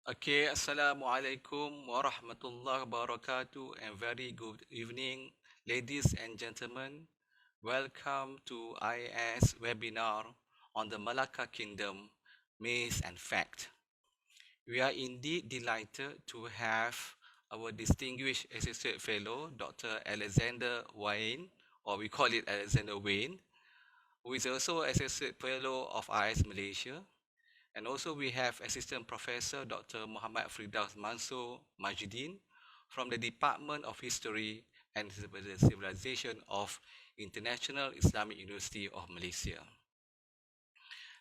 Okay, Assalamualaikum warahmatullahi wabarakatuh and very good evening, ladies and gentlemen. Welcome to IAIS webinar on the Melaka Kingdom, Myth and Fact. We are indeed delighted to have our distinguished Associate Fellow, Dr. Alexander Wain, or we call it Alexander Wain, who is also Associate Fellow of IAIS Malaysia. And also we have Assistant Professor Dr. Mohamad Firdaus Mansor Majdin from the Department of History and Civilization of International Islamic University of Malaysia.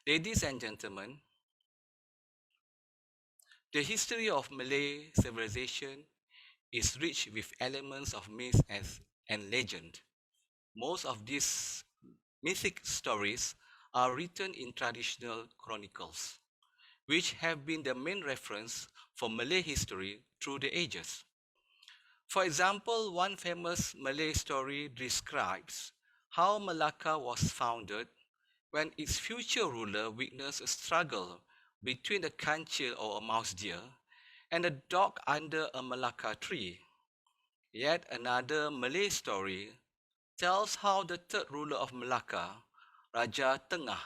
Ladies and gentlemen, the history of Malay civilization is rich with elements of myth and legend. Most of these mythic stories are written in traditional chronicles, which have been the main reference for Malay history through the ages. For example, one famous Malay story describes how Melaka was founded when its future ruler witnessed a struggle between a kancil or a mouse deer and a dog under a Melaka tree. Yet another Malay story tells how the third ruler of Melaka, Raja Tengah,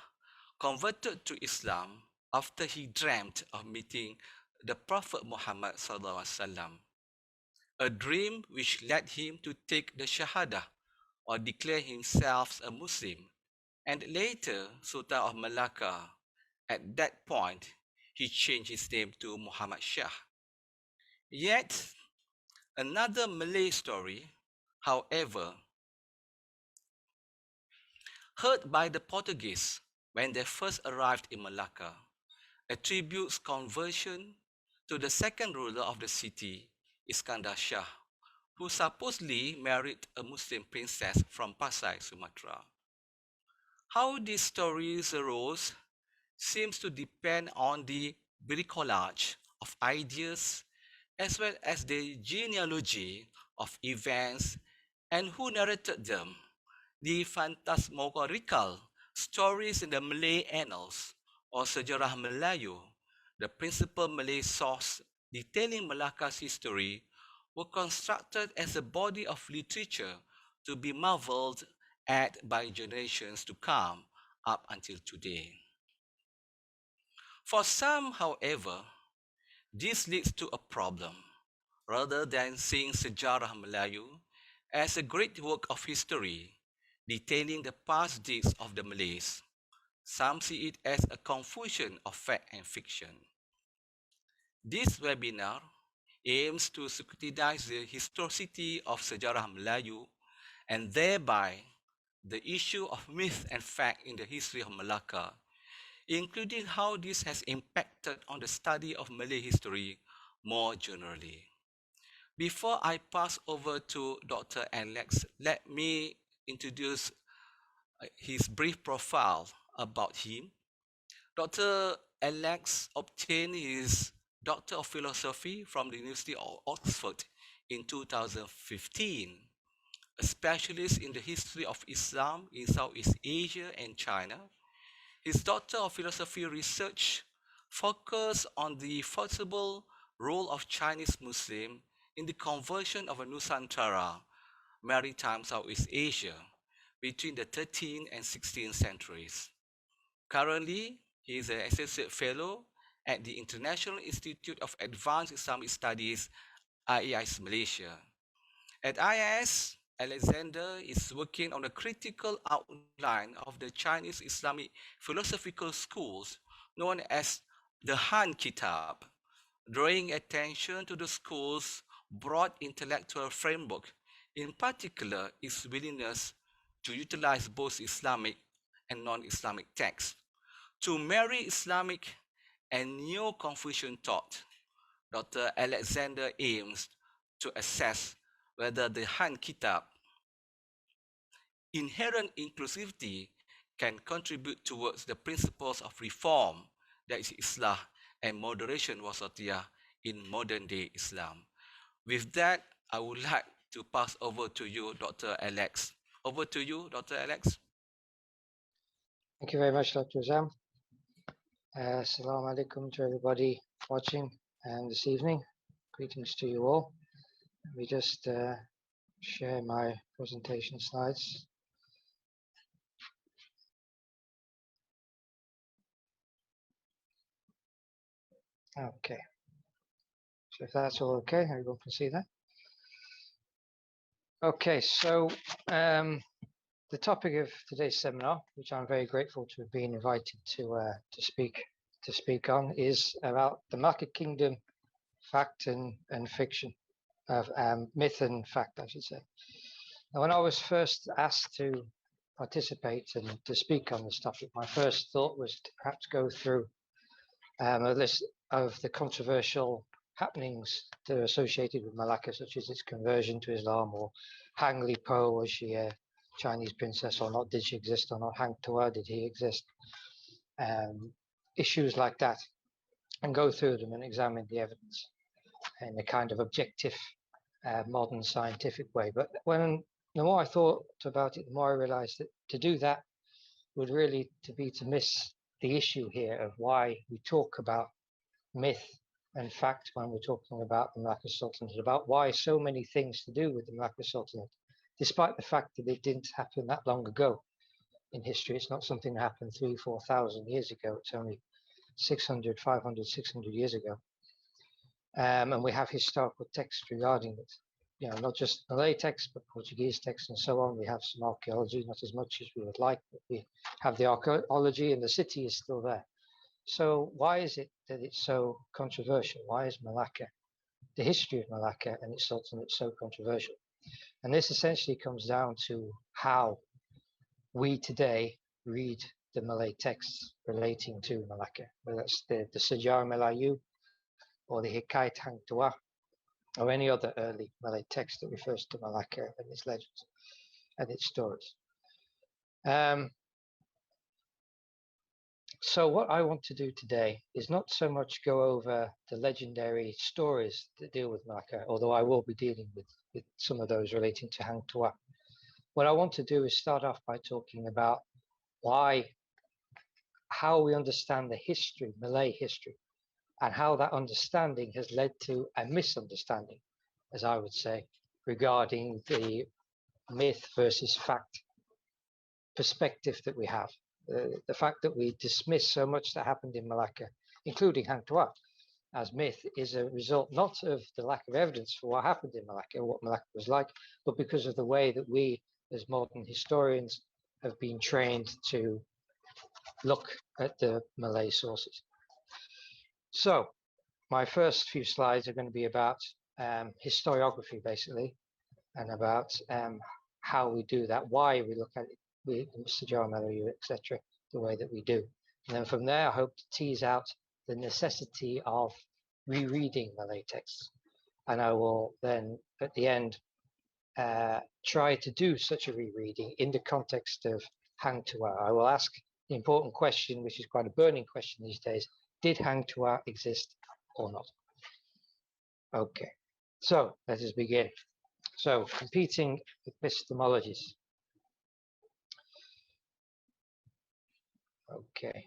converted to Islam after he dreamt of meeting the Prophet Mohammed SAW, a dream which led him to take the Shahada or declare himself a Muslim, and later Sultan of Melaka. At that point, he changed his name to Muhammad Shah. Yet another Malay story, however, heard by the Portuguese when they first arrived in Melaka, attributes conversion to the second ruler of the city, Iskandar Shah, who supposedly married a Muslim princess from Pasai, Sumatra. How these stories arose seems to depend on the bricolage of ideas as well as the genealogy of events and who narrated them. The phantasmagorical stories in the Malay annals or Sejarah Melayu, the principal Malay source detailing Melaka's history, were constructed as a body of literature to be marveled at by generations to come up until today. For some, however, this leads to a problem. Rather than seeing Sejarah Melayu as a great work of history detailing the past deeds of the Malays, some see it as a confusion of fact and fiction. This webinar aims to scrutinize the historicity of Sejarah Melayu and thereby the issue of myth and fact in the history of Melaka, including how this has impacted on the study of Malay history more generally. Before I pass over to Dr. Alex, let me introduce his brief profile about him. Dr. Alex obtained his Doctor of Philosophy from the University of Oxford in 2015, a specialist in the history of Islam in Southeast Asia and China. His Doctor of Philosophy research focused on the possible role of Chinese Muslim in the conversion of a Nusantara, maritime Southeast Asia, between the 13th and 16th centuries. Currently, he is an Associate Fellow at the International Institute of Advanced Islamic Studies, IAIS Malaysia. At IAIS, Alexander is working on a critical outline of the Chinese Islamic philosophical schools known as the Han Kitab, drawing attention to the school's broad intellectual framework, in particular its willingness to utilize both Islamic and non-Islamic texts to marry Islamic and Neo-Confucian thought. Dr. Alexander aims to assess whether the Han Kitab inherent inclusivity can contribute towards the principles of reform, that is Islah, and moderation wasatiyah in modern day Islam. With that, I would like to pass over to you, Dr. Alex. Over to you, Dr. Alex. Thank you very much, Dr. Azam. Assalamu alaikum to everybody watching this evening. Greetings to you all. Let me just share my presentation slides. Okay, so if that's all okay, everyone can see that. Okay, so the topic of today's seminar, which I'm very grateful to have been invited to speak on, is about the Malaka Kingdom, fact and fiction, myth and fact, I should say. Now, when I was first asked to participate and to speak on this topic, my first thought was to perhaps go through a list of the controversial happenings that are associated with Malaka, such as its conversion to Islam, or Hang Li Po, was she a Chinese princess or not? Did she exist or not? Hang Tuah, did he exist? Issues like that, and go through them and examine the evidence in a kind of objective, modern scientific way. But the more I thought about it, the more I realized that to do that would really to miss the issue here of why we talk about myth and fact when we're talking about the Malacca Sultanate, about why so many things to do with the Malacca Sultanate, despite the fact that it didn't happen that long ago in history. It's not something that happened 3,000 to 4,000 years ago. It's only 600, 500, 600 years ago. And we have historical texts regarding it. You know, not just Malay texts, but Portuguese texts and so on. We have some archaeology, not as much as we would like, but we have the archaeology, and the city is still there. So why is it that it's so controversial? Why is Malacca, the history of Malacca and its sultanate, so controversial? And this essentially comes down to how we today read the Malay texts relating to Malacca, whether it's the Sejarah Melayu or the Hikayat Hang Tuah, or any other early Malay text that refers to Malacca and its legends and its stories. So what I want to do today is not so much go over the legendary stories that deal with Malacca, although I will be dealing with some of those relating to Hang Tuah. What I want to do is start off by talking about how we understand the history, Malay history, and how that understanding has led to a misunderstanding, as I would say, regarding the myth versus fact perspective that we have. The fact that we dismiss so much that happened in Malacca, including Hang Tuah, as myth, is a result not of the lack of evidence for what happened in Malacca, or what Malacca was like, but because of the way that we, as modern historians, have been trained to look at the Malay sources. So my first few slides are going to be about historiography, basically, and about how we do that, why we look at it, Sejarah Melayu, etc., the way that we do. And then from there, I hope to tease out the necessity of rereading Malay texts. And I will then, at the end, try to do such a rereading in the context of Hang Tuah. I will ask the important question, which is quite a burning question these days: did Hang Tuah exist or not? Okay, so let us begin. So, competing epistemologies. Okay,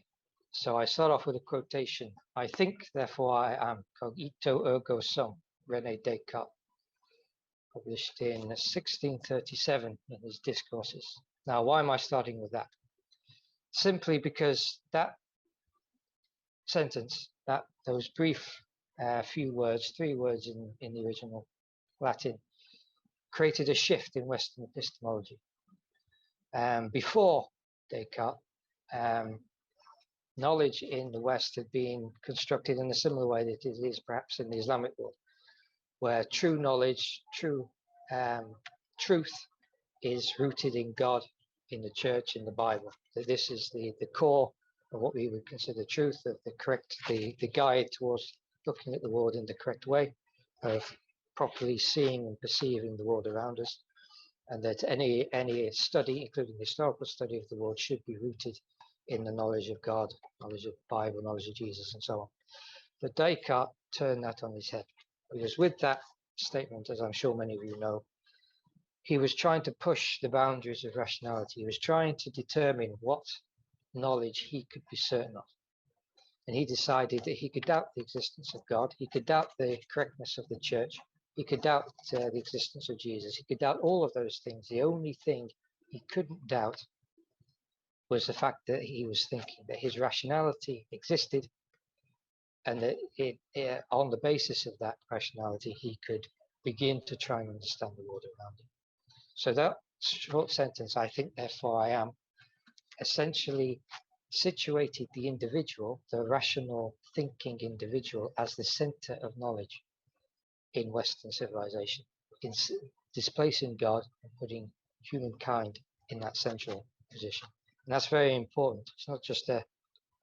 so I start off with a quotation. I think, therefore I am, cogito ergo sum, René Descartes, published in 1637 in his Discourses. Now, why am I starting with that? Simply because that sentence, those brief few words, 3 words in the original Latin, created a shift in Western epistemology. Before Descartes, knowledge in the West had been constructed in a similar way that it is perhaps in the Islamic world, where true knowledge, true truth is rooted in God, in the church, in the Bible. That this is the core of what we would consider truth, of the guide towards looking at the world in the correct way, of properly seeing and perceiving the world around us, and that any study, including historical study of the world, should be rooted in the knowledge of God, knowledge of the Bible, knowledge of Jesus, and so on. But Descartes turned that on his head, because with that statement, as I'm sure many of you know, he was trying to push the boundaries of rationality. He was trying to determine what knowledge he could be certain of. And he decided that he could doubt the existence of God, he could doubt the correctness of the church, he could doubt the existence of Jesus, he could doubt all of those things. The only thing he couldn't doubt was the fact that he was thinking, that his rationality existed, and that on the basis of that rationality, he could begin to try and understand the world around him. So that short sentence, I think, therefore I am, essentially situated the individual, the rational thinking individual, as the center of knowledge in Western civilization, in displacing God and putting humankind in that central position. And that's very important. It's not just a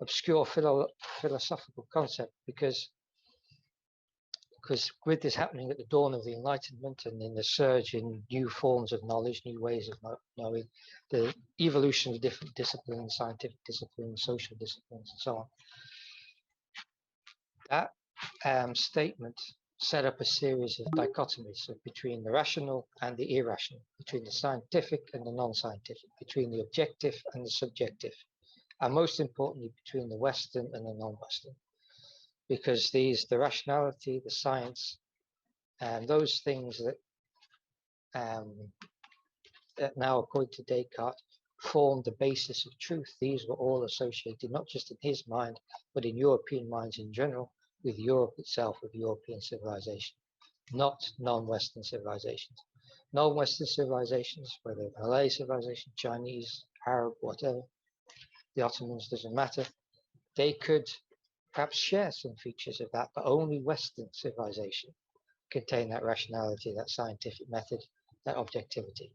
obscure philosophical concept, because with this happening at the dawn of the Enlightenment and in the surge in new forms of knowledge, new ways of knowing, the evolution of different disciplines, scientific disciplines, social disciplines, and so on, that statement set up a series of dichotomies between the rational and the irrational, between the scientific and the non-scientific, between the objective and the subjective, and most importantly, between the Western and the non-Western. Because the rationality, the science, and those things that now, according to Descartes, formed the basis of truth, these were all associated not just in his mind, but in European minds in general, with Europe itself, with European civilization, not non-Western civilizations. Non-Western civilizations, whether Malay civilization, Chinese, Arab, whatever, the Ottomans, doesn't matter, they could perhaps share some features of that, but only Western civilization contain that rationality, that scientific method, that objectivity.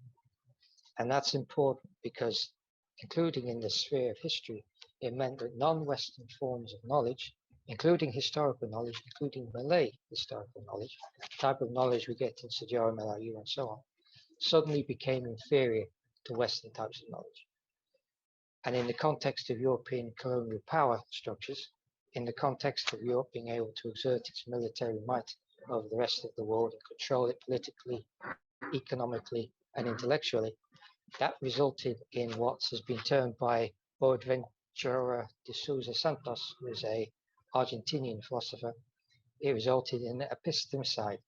And that's important because, including in the sphere of history, it meant that non-Western forms of knowledge, including historical knowledge, including Malay historical knowledge, the type of knowledge we get in Sejarah Melayu and so on, suddenly became inferior to Western types of knowledge. And in the context of European colonial power structures, in the context of Europe being able to exert its military might over the rest of the world and control it politically, economically, and intellectually, that resulted in what has been termed by Boaventura de Sousa Santos, who is an Argentinian philosopher, it resulted in epistemicide,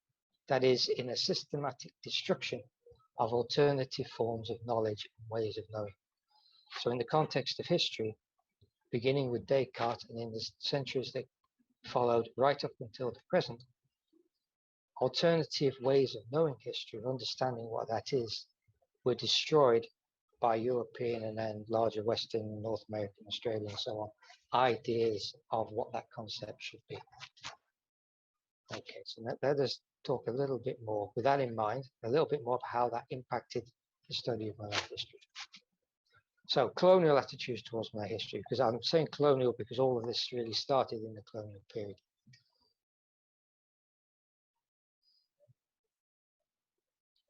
that is, in a systematic destruction of alternative forms of knowledge and ways of knowing. So in the context of history, beginning with Descartes and in the centuries that followed right up until the present, alternative ways of knowing history, of understanding what that is, were destroyed by European and then larger Western, North American, Australian, and so on, ideas of what that concept should be. Okay, so let us talk a little bit more, with that in mind, a little bit more of how that impacted the study of Malay history. So colonial attitudes towards Malay history, because I'm saying colonial because all of this really started in the colonial period.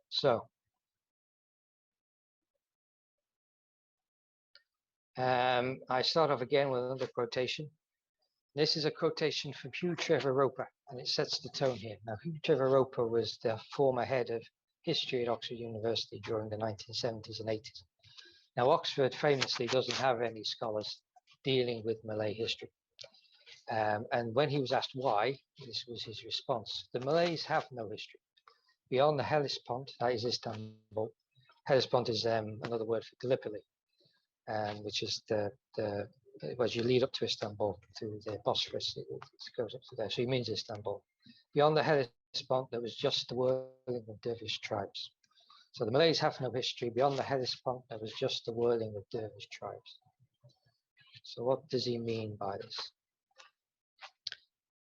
So I start off again with another quotation. This is a quotation from Hugh Trevor Roper, and it sets the tone here. Now, Hugh Trevor Roper was the former head of history at Oxford University during the 1970s and 80s. Now, Oxford famously doesn't have any scholars dealing with Malay history. And when he was asked why, this was his response: the Malays have no history. Beyond the Hellespont, that is Istanbul. Hellespont is another word for Gallipoli, which is as you lead up to Istanbul through the Bosphorus, it goes up to there. So he means Istanbul. Beyond the Hellespont, there was just the whirling of dervish tribes. So the Malays have no history. Beyond the Hellespont, there was just the whirling of dervish tribes. So what does he mean by this?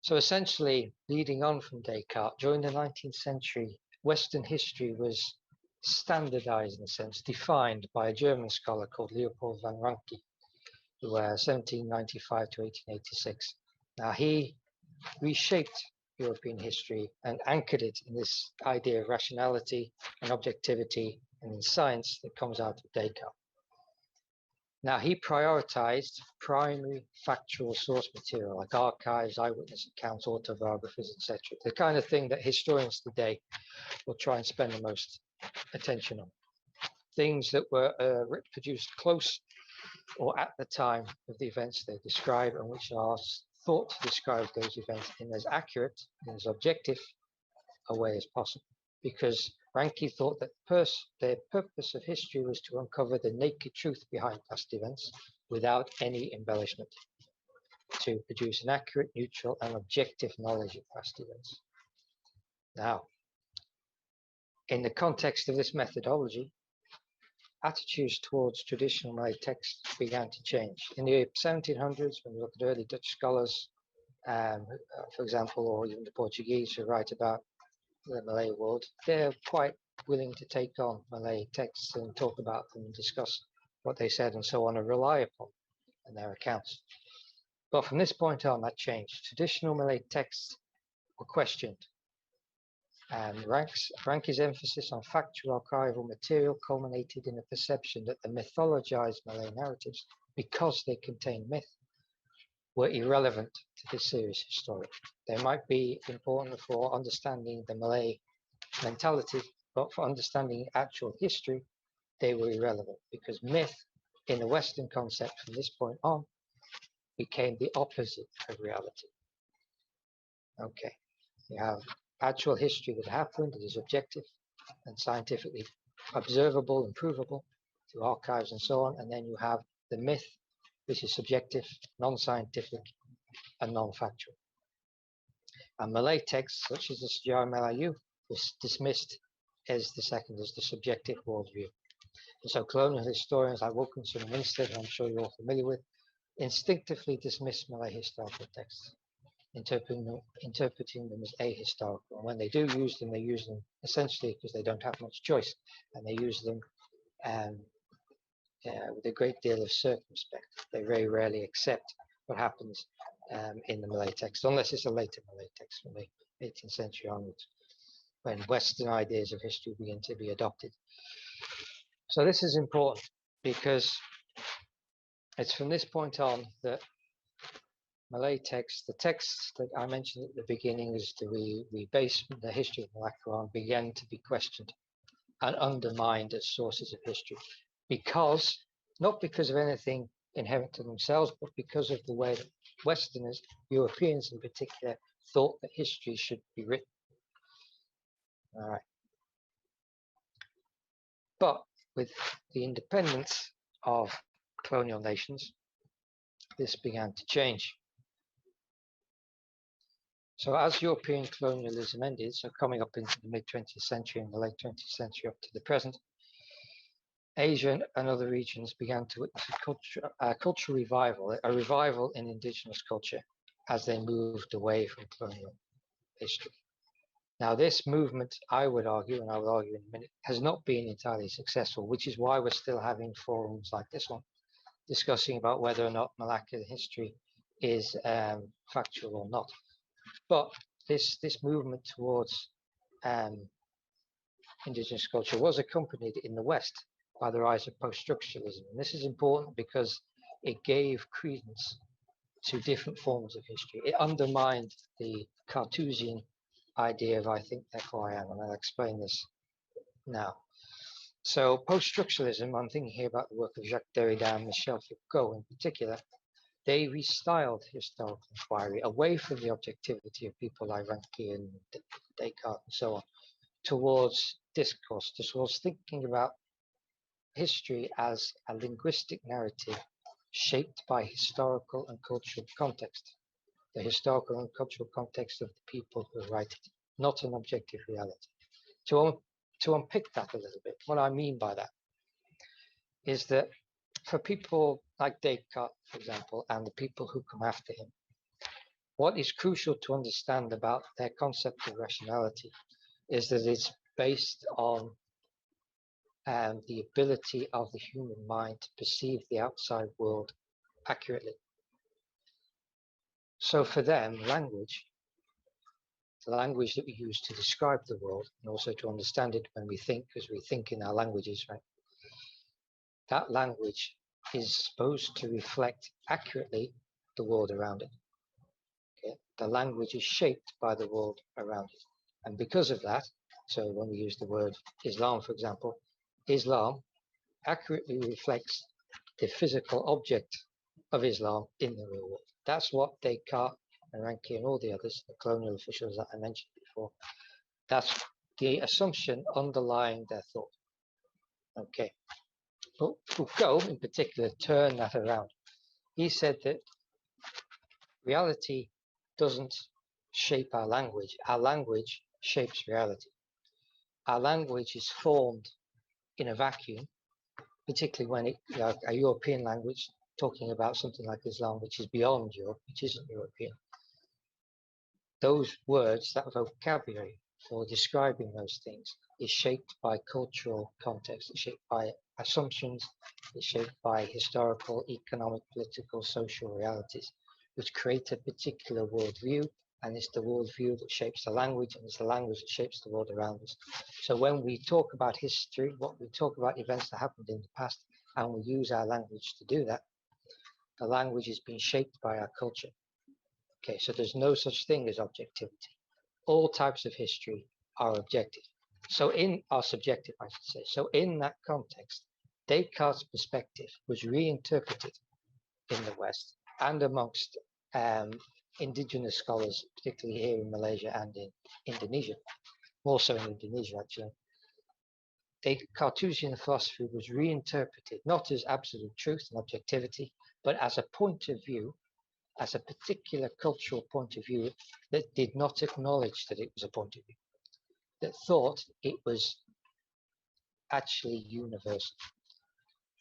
So essentially, leading on from Descartes, during the 19th century, Western history was standardized, in a sense, defined by a German scholar called Leopold van Ranke, who 1795 to 1886. Now, he reshaped European history and anchored it in this idea of rationality and objectivity and in science that comes out of Descartes. Now, he prioritized primary factual source material like archives, eyewitness accounts, autobiographies, etc. The kind of thing that historians today will try and spend the most attention on. Things that were produced close or at the time of the events they describe, and which are thought to describe those events in as accurate and as objective a way as possible. Because Ranke thought that the purpose of history was to uncover the naked truth behind past events without any embellishment, to produce an accurate, neutral, and objective knowledge of past events. Now, in the context of this methodology, attitudes towards traditional Malay texts began to change. In the 1700s, when we look at early Dutch scholars, for example, or even the Portuguese who write about the Malay world, they're quite willing to take on Malay texts and talk about them and discuss what they said and so on and rely upon in their accounts. But from this point on, that changed. Traditional Malay texts were questioned. And Ranke's emphasis on factual archival material culminated in a perception that the mythologized Malay narratives, because they contain myth, were irrelevant to this serious historian. They might be important for understanding the Malay mentality, but for understanding actual history, they were irrelevant, because myth, in the Western concept from this point on, became the opposite of reality. Okay, you have actual history that happened, that is objective and scientifically observable and provable through archives and so on, and then you have the myth, which is subjective, non-scientific, and non-factual. And Malay texts, such as the Sejarah Melayu, was dismissed as the second, as the subjective worldview. And so colonial historians like Wilkinson and Winstead, who I'm sure you're all familiar with, instinctively dismiss Malay historical texts, interpreting them as ahistorical. And when they do use them, they use them essentially because they don't have much choice, and they use them with a great deal of circumspect. They very rarely accept what happens in the Malay text, unless it's a later Malay text from the 18th century onwards, when Western ideas of history begin to be adopted. So this is important because it's from this point on that Malay texts, the texts that I mentioned at the beginning, is that we base the history of Melaka on, began to be questioned and undermined as sources of history, because, not because of anything inherent to themselves, but because of the way that Westerners, Europeans in particular, thought that history should be written. All right. But with the independence of colonial nations, this began to change. So as European colonialism ended, so coming up into the mid-20th century and the late 20th century up to the present, Asia and other regions began to witness a cultural revival, a revival in indigenous culture as they moved away from colonial history. Now, this movement, I would argue, and I will argue in a minute, has not been entirely successful, which is why we're still having forums like this one, discussing about whether or not Malacca history is factual or not. But this movement towards indigenous culture was accompanied in the West by the rise of post-structuralism. And this is important because it gave credence to different forms of history. It undermined the Cartesian idea of I think, therefore I am, and I'll explain this now. So post-structuralism, I'm thinking here about the work of Jacques Derrida and Michel Foucault in particular, they restyled historical inquiry away from the objectivity of people like Ranke and Descartes and so on, towards discourse, towards thinking about history as a linguistic narrative shaped by historical and cultural context, the historical and cultural context of the people who write it, not an objective reality. To unpick that a little bit, what I mean by that is that for people like Descartes, for example, and the people who come after him, what is crucial to understand about their concept of rationality is that it's based on the ability of the human mind to perceive the outside world accurately. So for them, language, the language that we use to describe the world and also to understand it when we think, because we think in our languages, right? That language is supposed to reflect accurately the world around it. Okay? The language is shaped by the world around it. And because of that, so when we use the word Islam, for example, Islam accurately reflects the physical object of Islam in the real world. That's what Descartes and Ranke and all the others, the colonial officials that I mentioned before, that's the assumption underlying their thought. Okay. But Foucault, in particular, turned that around. He said that reality doesn't shape our language shapes reality. Our language is formed in a vacuum, particularly when it, like a European language, talking about something like Islam, which is beyond Europe, which isn't European. Those words, that vocabulary for describing those things, is shaped by cultural context, it's shaped by assumptions, it's shaped by historical, economic, political, social realities, which create a particular worldview, and it's the worldview that shapes the language, and it's the language that shapes the world around us. So when we talk about history, what we talk about events that happened in the past, and we use our language to do that, the language is being shaped by our culture. Okay, so there's no such thing as objectivity. All types of history are objective. So are subjective, I should say. So in that context, Descartes' perspective was reinterpreted in the West and amongst indigenous scholars, particularly here in Malaysia and in Indonesia, more so in Indonesia actually. Cartesian philosophy was reinterpreted not as absolute truth and objectivity, but as a point of view, as a particular cultural point of view that did not acknowledge that it was a point of view, that thought it was actually universal.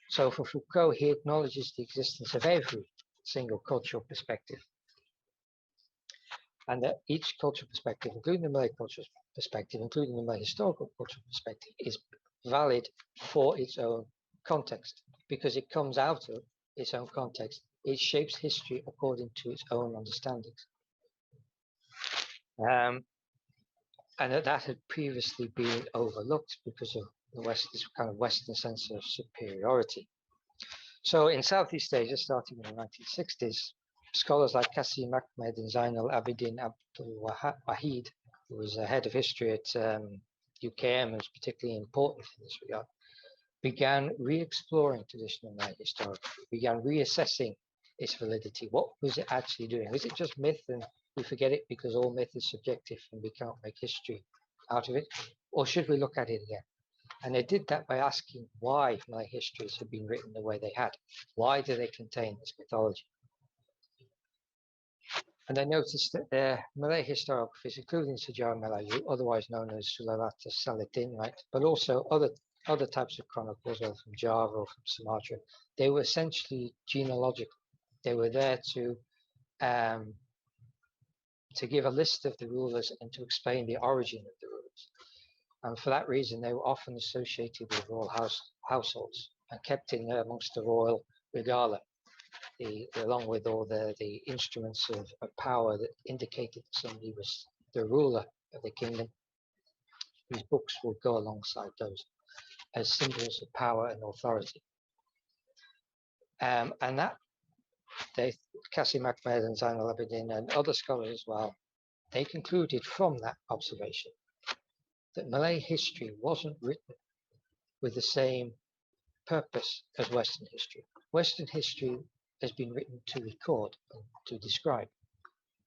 So for Foucault, he acknowledges the existence of every single cultural perspective, and that each cultural perspective, including the Malay cultural perspective, including the Malay historical cultural perspective, is valid for its own context, because it comes out of its own context. It shapes history according to its own understandings. And that had previously been overlooked because of the West, this kind of Western sense of superiority. So in Southeast Asia, starting in the 1960s, scholars like Qasim Ahmed and Zainal Abidin Abdul Wahid, who was a head of history at UKM and was particularly important in this regard, began re-exploring traditional Malay historiography, began reassessing its validity. What was it actually doing? Was it just myth and we forget it because all myth is subjective and we can't make history out of it? Or should we look at it again? And they did that by asking why Malay histories had been written the way they had. Why do they contain this mythology? And they noticed that their Malay historiographers, including Sejarah Melayu, otherwise known as Sulalata Salatin, right, but also other types of chronicles, whether from Java or from Sumatra, they were essentially genealogical. They were there to give a list of the rulers and to explain the origin of the rulers. And for that reason, they were often associated with royal households and kept in amongst the royal regala, along with all the instruments of power that indicated that somebody was the ruler of the kingdom. These books will go alongside those as symbols of power and authority. And that Qasim Ahmed and Zainal Abidin and other scholars as well, they concluded from that observation that Malay history wasn't written with the same purpose as Western history. Western history has been written to record and to describe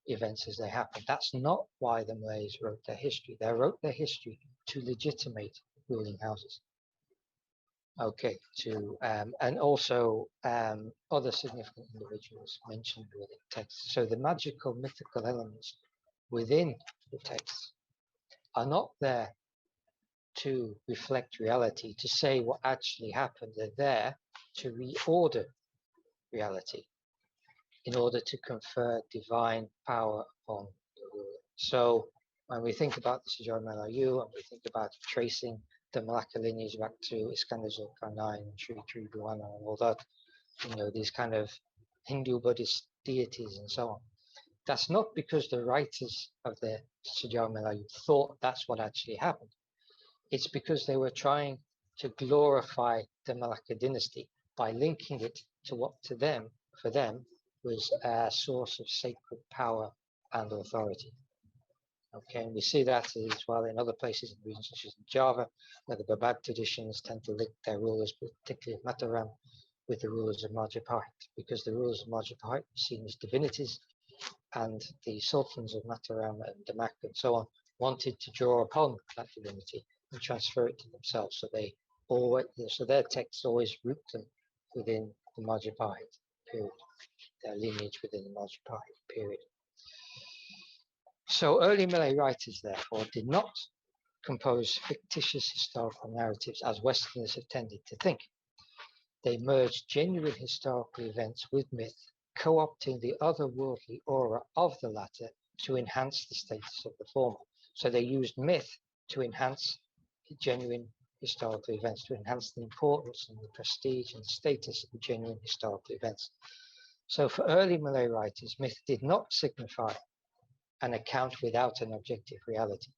events as they happen. That's not why the Malays wrote their history. They wrote their history to legitimate ruling houses. Okay, and also other significant individuals mentioned within texts. So the magical, mythical elements within the texts are not there to reflect reality, to say what actually happened. They're there to reorder reality in order to confer divine power upon the ruler. So when we think about the Sejarah Melayu and we think about tracing the Melaka lineage back to Iskandar Zulkarnain and Sri Tribuana and all that, these kind of Hindu Buddhist deities and so on, that's not because the writers of the Sejarah Melayu thought that's what actually happened. It's because they were trying to glorify the Melaka dynasty by linking it to what for them, was a source of sacred power and authority. Okay, and we see that as well in other places in regions such as Java, where the Babad traditions tend to link their rulers, particularly Mataram, with the rulers of Majapahit, because the rulers of Majapahit were seen as divinities, and the sultans of Mataram and Demak and so on wanted to draw upon that divinity and transfer it to themselves. So they always, so their texts always root them within the Majapahit period, their lineage within the Majapahit period. So early Malay writers, therefore, did not compose fictitious historical narratives as Westerners have tended to think. They merged genuine historical events with myth, co-opting the otherworldly aura of the latter to enhance the status of the former. So they used myth to enhance genuine historical events, to enhance the importance and the prestige and status of genuine historical events. So for early Malay writers, myth did not signify an account without an objective reality.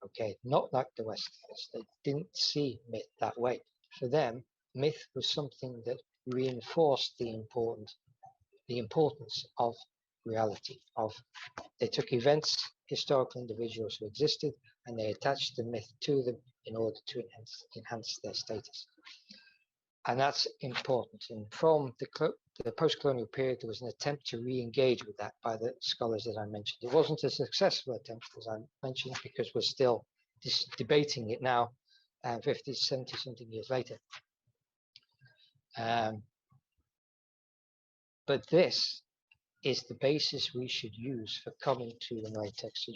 Okay, not like the Westerners. They didn't see myth that way. For them, myth was something that reinforced the importance of reality. They took events, historical individuals who existed, and they attached the myth to them in order to enhance their status. And that's important. And from the post-colonial period, there was an attempt to re-engage with that by the scholars that I mentioned. It wasn't a successful attempt, as I mentioned, because we're still debating it now, 50, 70 something years later. But this is the basis we should use for coming to the Malay text.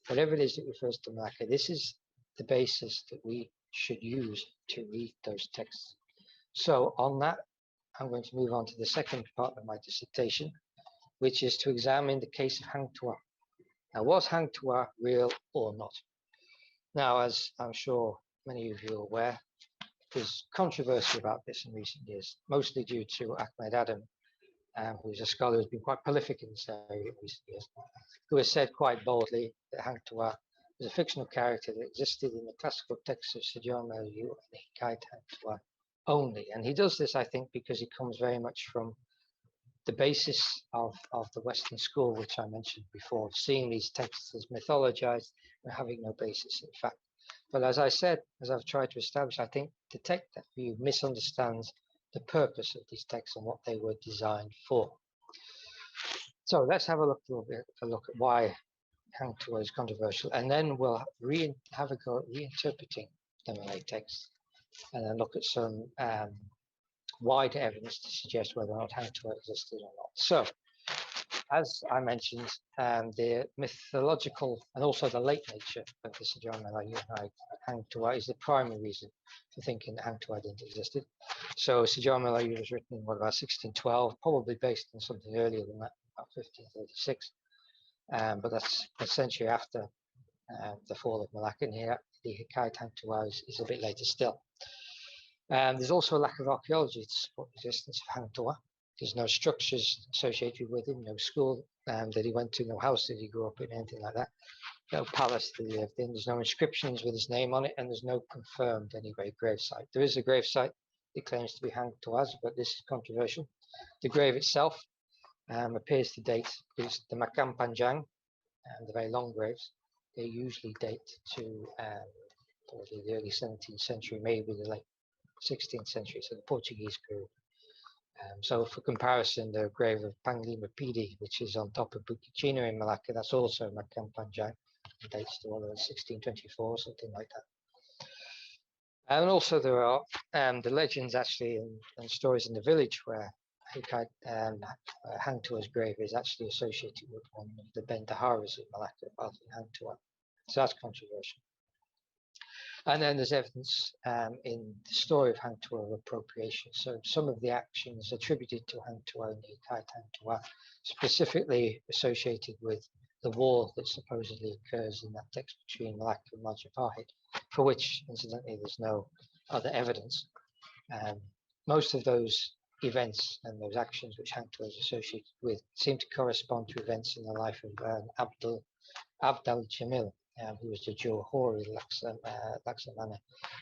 Whatever it is that refers to Melaka, this is the basis that we should use to read those texts. So on that, I'm going to move on to the second part of my dissertation, which is to examine the case of Hang Tuah. Now, was Hang Tuah real or not? Now, as I'm sure many of you are aware, there's controversy about this in recent years, mostly due to Ahmed Adam, who's a scholar who's been quite prolific in this area in recent years, who has said quite boldly that Hang Tuah was a fictional character that existed in the classical texts of Sejarah Melayu and the Hikayat Hang Tuah only. And he does this, I think, because he comes very much from the basis of the Western school, which I mentioned before, seeing these texts as mythologized and having no basis in fact. But as I said, as I've tried to establish, I think the text that view misunderstands the purpose of these texts and what they were designed for. So let's have a look at why Hang Tuah is controversial, and then we'll have a go at reinterpreting the Malay text, and then look at some wider evidence to suggest whether or not Hang Tuah existed or not. So, as I mentioned, the mythological and also the late nature of the Sejarah Melayu and Hang Tuah is the primary reason for thinking that Hang Tuah didn't exist. So Sejarah Melayu was written in about 1612, probably based on something earlier than that, about 1536. But that's a century after the fall of Malacca, and here the Hikayat Hang Tuah is a bit later still. There's also a lack of archaeology to support the existence of Hang Tuah. There's no structures associated with him, no school that he went to, no house that he grew up in, anything like that. No palace that he lived in. There's no inscriptions with his name on it, and there's no confirmed anyway gravesite. There is a gravesite that claims to be Hang Tuah's, but this is controversial. The grave itself appears to date, because the Makam Panjang, the very long graves, they usually date to probably the early 17th century, maybe the late 16th century, so the Portuguese period. So for comparison, the grave of Panglima Pidi, which is on top of Bukit Chino in Malacca, that's also Makam Panjang, dates to 1624, something like that. And also there are the legends actually and stories in the village where Hang Tuah's grave is actually associated with one of the Bendaharas of Malacca rather than Hang Tuah. So that's controversial. And then there's evidence in the story of Hang Tuah of appropriation. So some of the actions attributed to Hang Tuah in the Hikayat Hang Tuah, specifically associated with the war that supposedly occurs in that text between Malacca and Majapahit, for which, incidentally, there's no other evidence. Most of those events and those actions which Hang Tuah is associated with seem to correspond to events in the life of Abdal Jamil, who was the Johori Laksamana,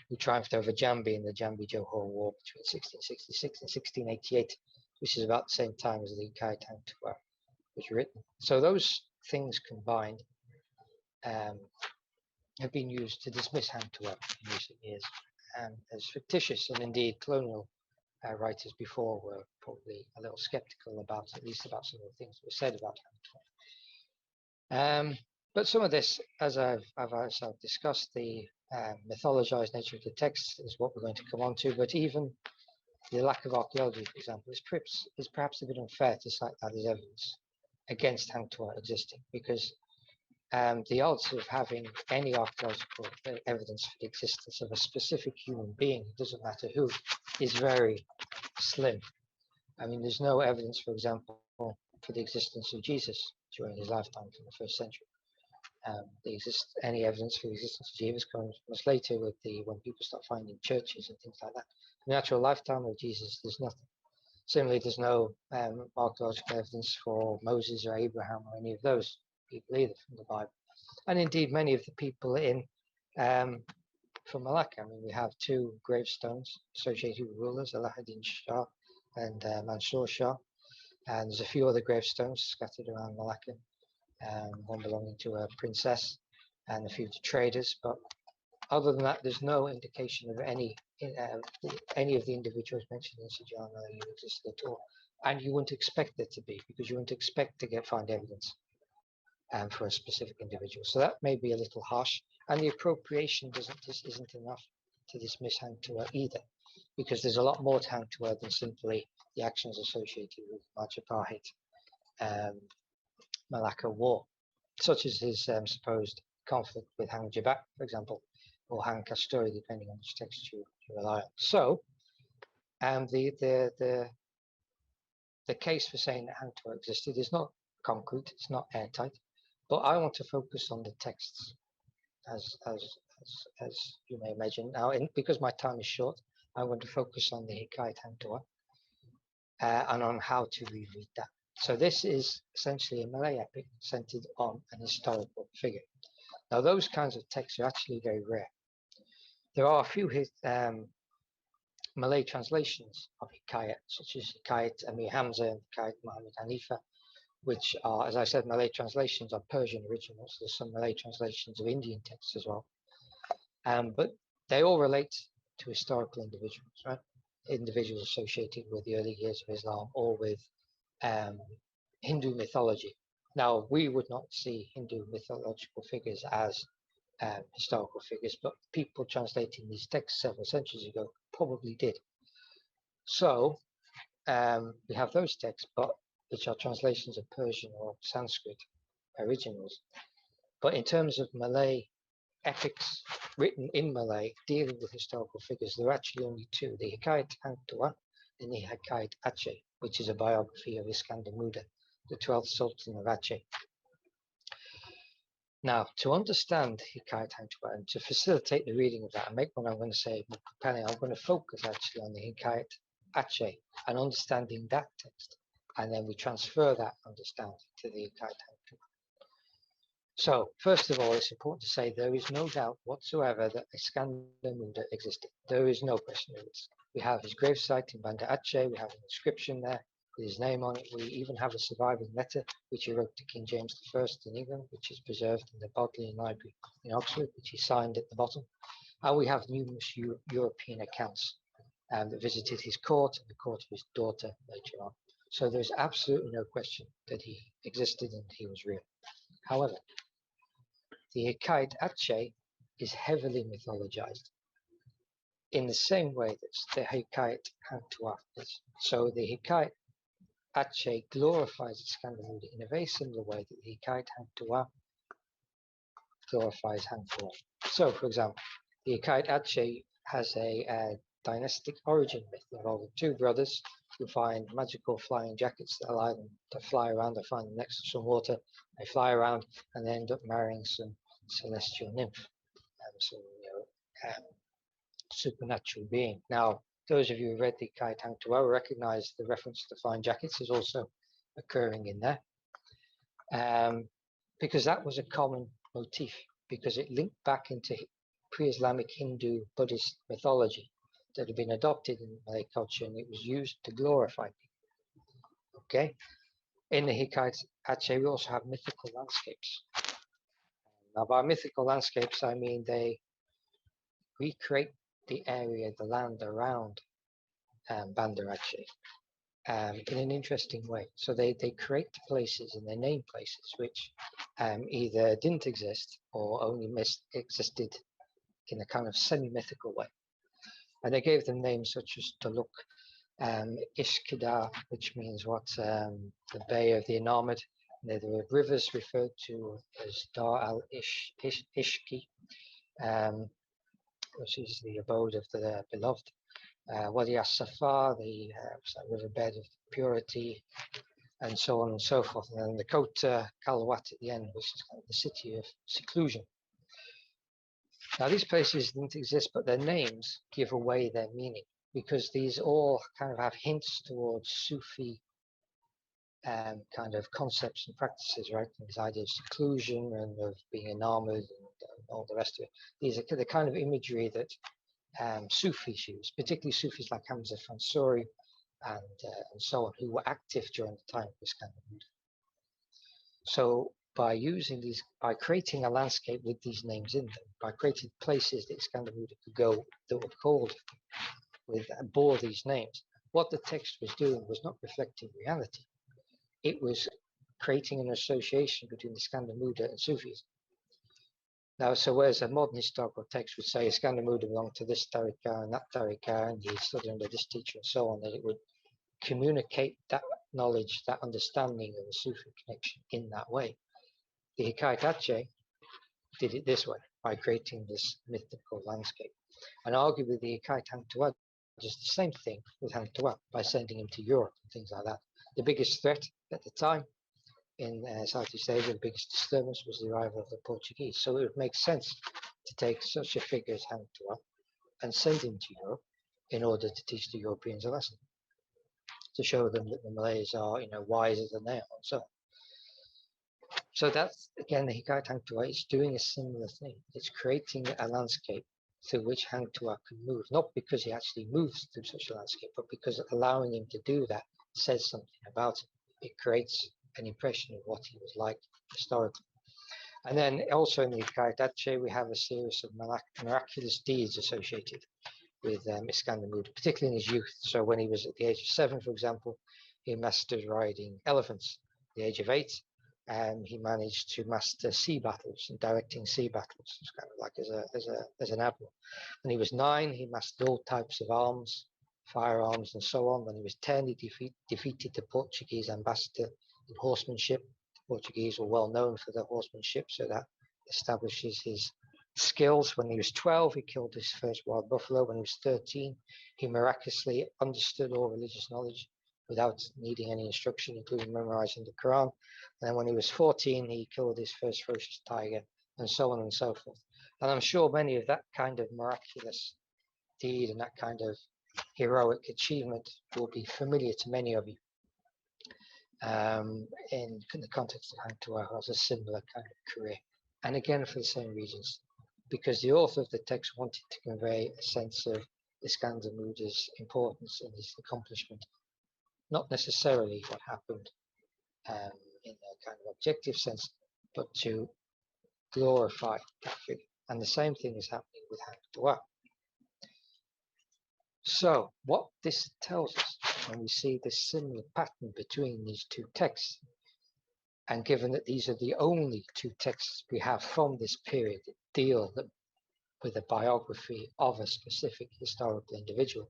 who triumphed over Jambi in the Jambi-Johor War between 1666 and 1688, which is about the same time as the Hikayat Hang Tuah was written. So those things combined have been used to dismiss Hang Tuah in recent years. as fictitious, and indeed colonial writers before were probably a little skeptical about, at least about some of the things that were said about Hang Tuah. But some of this, as I've discussed, the mythologized nature of the text is what we're going to come on to, but even the lack of archaeology, for example, is perhaps a bit unfair to cite that as evidence against Hang Tuah existing, because the odds of having any archaeological evidence for the existence of a specific human being, it doesn't matter who, is very slim. I mean, there's no evidence, for example, for the existence of Jesus during his lifetime from the first century. Any evidence for the existence of Jesus comes much later with when people start finding churches and things like that. In the actual lifetime of Jesus, there's nothing. Similarly, there's no archaeological evidence for Moses or Abraham or any of those people either from the Bible. And indeed, many of the people from Malacca, I mean, we have two gravestones associated with rulers, Alauddin Shah and Mansor Shah, and there's a few other gravestones scattered around Malacca, one belonging to a princess and a few to traders. But other than that, there's no indication of any of the individuals mentioned in Sejarah Melayu existed at all. And you wouldn't expect there to be, because you wouldn't expect to find evidence for a specific individual. So that may be a little harsh. And the appropriation isn't enough to dismiss Hang Tuah either, because there's a lot more to Hang Tuah than simply the actions associated with Majapahit Malacca War, such as his supposed conflict with Hang Jebat, for example, or Hang Kasturi, depending on which text you rely on. So, the case for saying that Hang Tuah existed is not concrete, it's not airtight, but I want to focus on the texts, as you may imagine. Now, because my time is short, I want to focus on the Hikayat Hang Tuah and on how to reread that. So this is essentially a Malay epic centered on an historical figure. Now, those kinds of texts are actually very rare. There are a few Malay translations of Hikayat, such as Hikayat Amir Hamza and Hikayat Muhammad Hanifa, which are, as I said, Malay translations of Persian originals. There's some Malay translations of Indian texts as well. But they all relate to historical individuals, right? Individuals associated with the early years of Islam or with Hindu mythology. Now, we would not see Hindu mythological figures as historical figures, but people translating these texts several centuries ago probably did. So we have those texts, which are translations of Persian or Sanskrit originals. But in terms of Malay epics written in Malay dealing with historical figures, there are actually only two: the Hikayat Hang Tuah and the Hikayat Aceh, which is a biography of Iskandar Muda, the 12th Sultan of Aceh. Now, to understand Hikayat Hang Tuah and to facilitate the reading of that and make what I'm going to say more compelling, I'm going to focus actually on the Hikayat Aceh and understanding that text, and then we transfer that understanding to the Hikayat Hang Tuah. So, first of all, it's important to say there is no doubt whatsoever that Iskandar Muda existed. There is no question of it. We have his gravesite in Banda Aceh, we have an inscription there with his name on it. We even have a surviving letter which he wrote to King James I in England, which is preserved in the Bodleian Library in Oxford, which he signed at the bottom. And we have numerous European accounts that visited his court and the court of his daughter later on. So there's absolutely no question that he existed and he was real. However, the Hikayat Aceh is heavily mythologized in the same way that the Hikayat Hang Tuah is. So the Hikayat Aceh glorifies Iskandar Muda in a very similar way that the Hikayat Hang Tuah glorifies Hang Tuah. So, for example, the Hikayat Aceh has a dynastic origin myth involving two brothers who find magical flying jackets that allow them to fly around. They find them next to some water, they fly around, and they end up marrying some celestial nymph, some supernatural being. Now, those of you who read the Hikayat Hang Tuah recognize the reference to flying jackets is also occurring in there, because that was a common motif, because it linked back into pre-Islamic Hindu Buddhist mythology that had been adopted in Malay culture, and it was used to glorify people. Okay, in the Hikayat Aceh, we also have mythical landscapes. Now, by mythical landscapes, I mean they recreate the area, the land around Banda Aceh in an interesting way. So they create places and they name places which either didn't exist or only existed in a kind of semi-mythical way. And they gave them names such as Deluxe, Ishkida, which means what, the Bay of the Enamored. There were rivers referred to as Dar al-Ishki, which is the abode of the beloved. Wadi as-Safar, the riverbed of purity, and so on and so forth. And then the Kota Kalawat at the end, which is kind of the city of seclusion. Now, these places didn't exist, but their names give away their meaning, because these all kind of have hints towards Sufi kind of concepts and practices, right? And this idea of seclusion and of being enamored and all the rest of it. These are the kind of imagery that Sufis use, particularly Sufis like Hamza Fansuri and so on, who were active during the time of Iskandar Muda. So by using these, by creating a landscape with these names in them, by creating places that Iskandar Muda could go that were called with bore these names, what the text was doing was not reflecting reality. It was creating an association between Iskandar Muda and Sufism. Now, so whereas a modern historical text would say Iskandar Muda belonged to this tariqah and that tariqah, and he studied under this teacher and so on, that it would communicate that knowledge, that understanding of the Sufi connection in that way. The Hikayat Aceh did it this way, by creating this mythical landscape. And arguably the Hikayat Hang Tuah does the same thing with Hang Tuah by sending him to Europe and things like that. The biggest threat at the time in Southeast Asia, the biggest disturbance was the arrival of the Portuguese. So it would make sense to take such a figure as Hang Tuah and send him to Europe in order to teach the Europeans a lesson, to show them that the Malays are, wiser than they are, and so on. So that's, again, the Hikayat Hang Tuah is doing a similar thing. It's creating a landscape through which Hang Tuah can move, not because he actually moves through such a landscape, but because allowing him to do that says something about it. It creates an impression of what he was like historically. And then also in the Hikayat Aceh, we have a series of miraculous deeds associated with Iskandar Muda, particularly in his youth. So when he was at the age of 7, for example, he mastered riding elephants. At the age of 8, he managed to master sea battles and directing sea battles. It's kind of like as an admiral. When he was 9, he mastered all types of arms, firearms, and so on. When he was 10, he defeated the Portuguese ambassador in horsemanship. The Portuguese were well known for their horsemanship, so that establishes his skills. When he was 12, he killed his first wild buffalo. When he was 13, he miraculously understood all religious knowledge without needing any instruction, including memorizing the Quran. And then when he was 14, he killed his first ferocious tiger, and so on and so forth. And I'm sure many of that kind of miraculous deed and that kind of heroic achievement will be familiar to many of you. In the context of Hang Tuah, has a similar kind of career. And again, for the same reasons, because the author of the text wanted to convey a sense of Iskandar Muda's importance and his accomplishment, not necessarily what happened in a kind of objective sense, but to glorify that figure. And the same thing is happening with Hang Tuah. So what this tells us, when we see this similar pattern between these two texts, and given that these are the only two texts we have from this period that deal with a biography of a specific historical individual,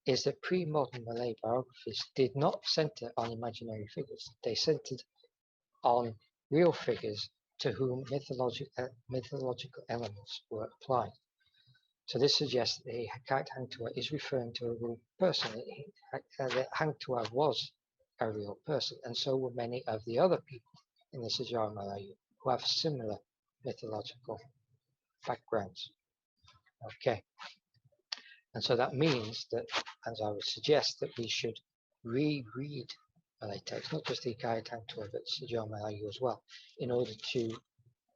is that pre-modern Malay biographies did not center on imaginary figures. They centered on real figures to whom mythological elements were applied. So this suggests that the Hikayat Hang Tuah is referring to a real person. That Hang Tuah was a real person, and so were many of the other people in the Sejarah Melayu who have similar mythological backgrounds. Okay. And so that means that, as I would suggest, that we should reread Malay text, not just the Hikayat Hang Tuah, but Sejarah Melayu as well, in order to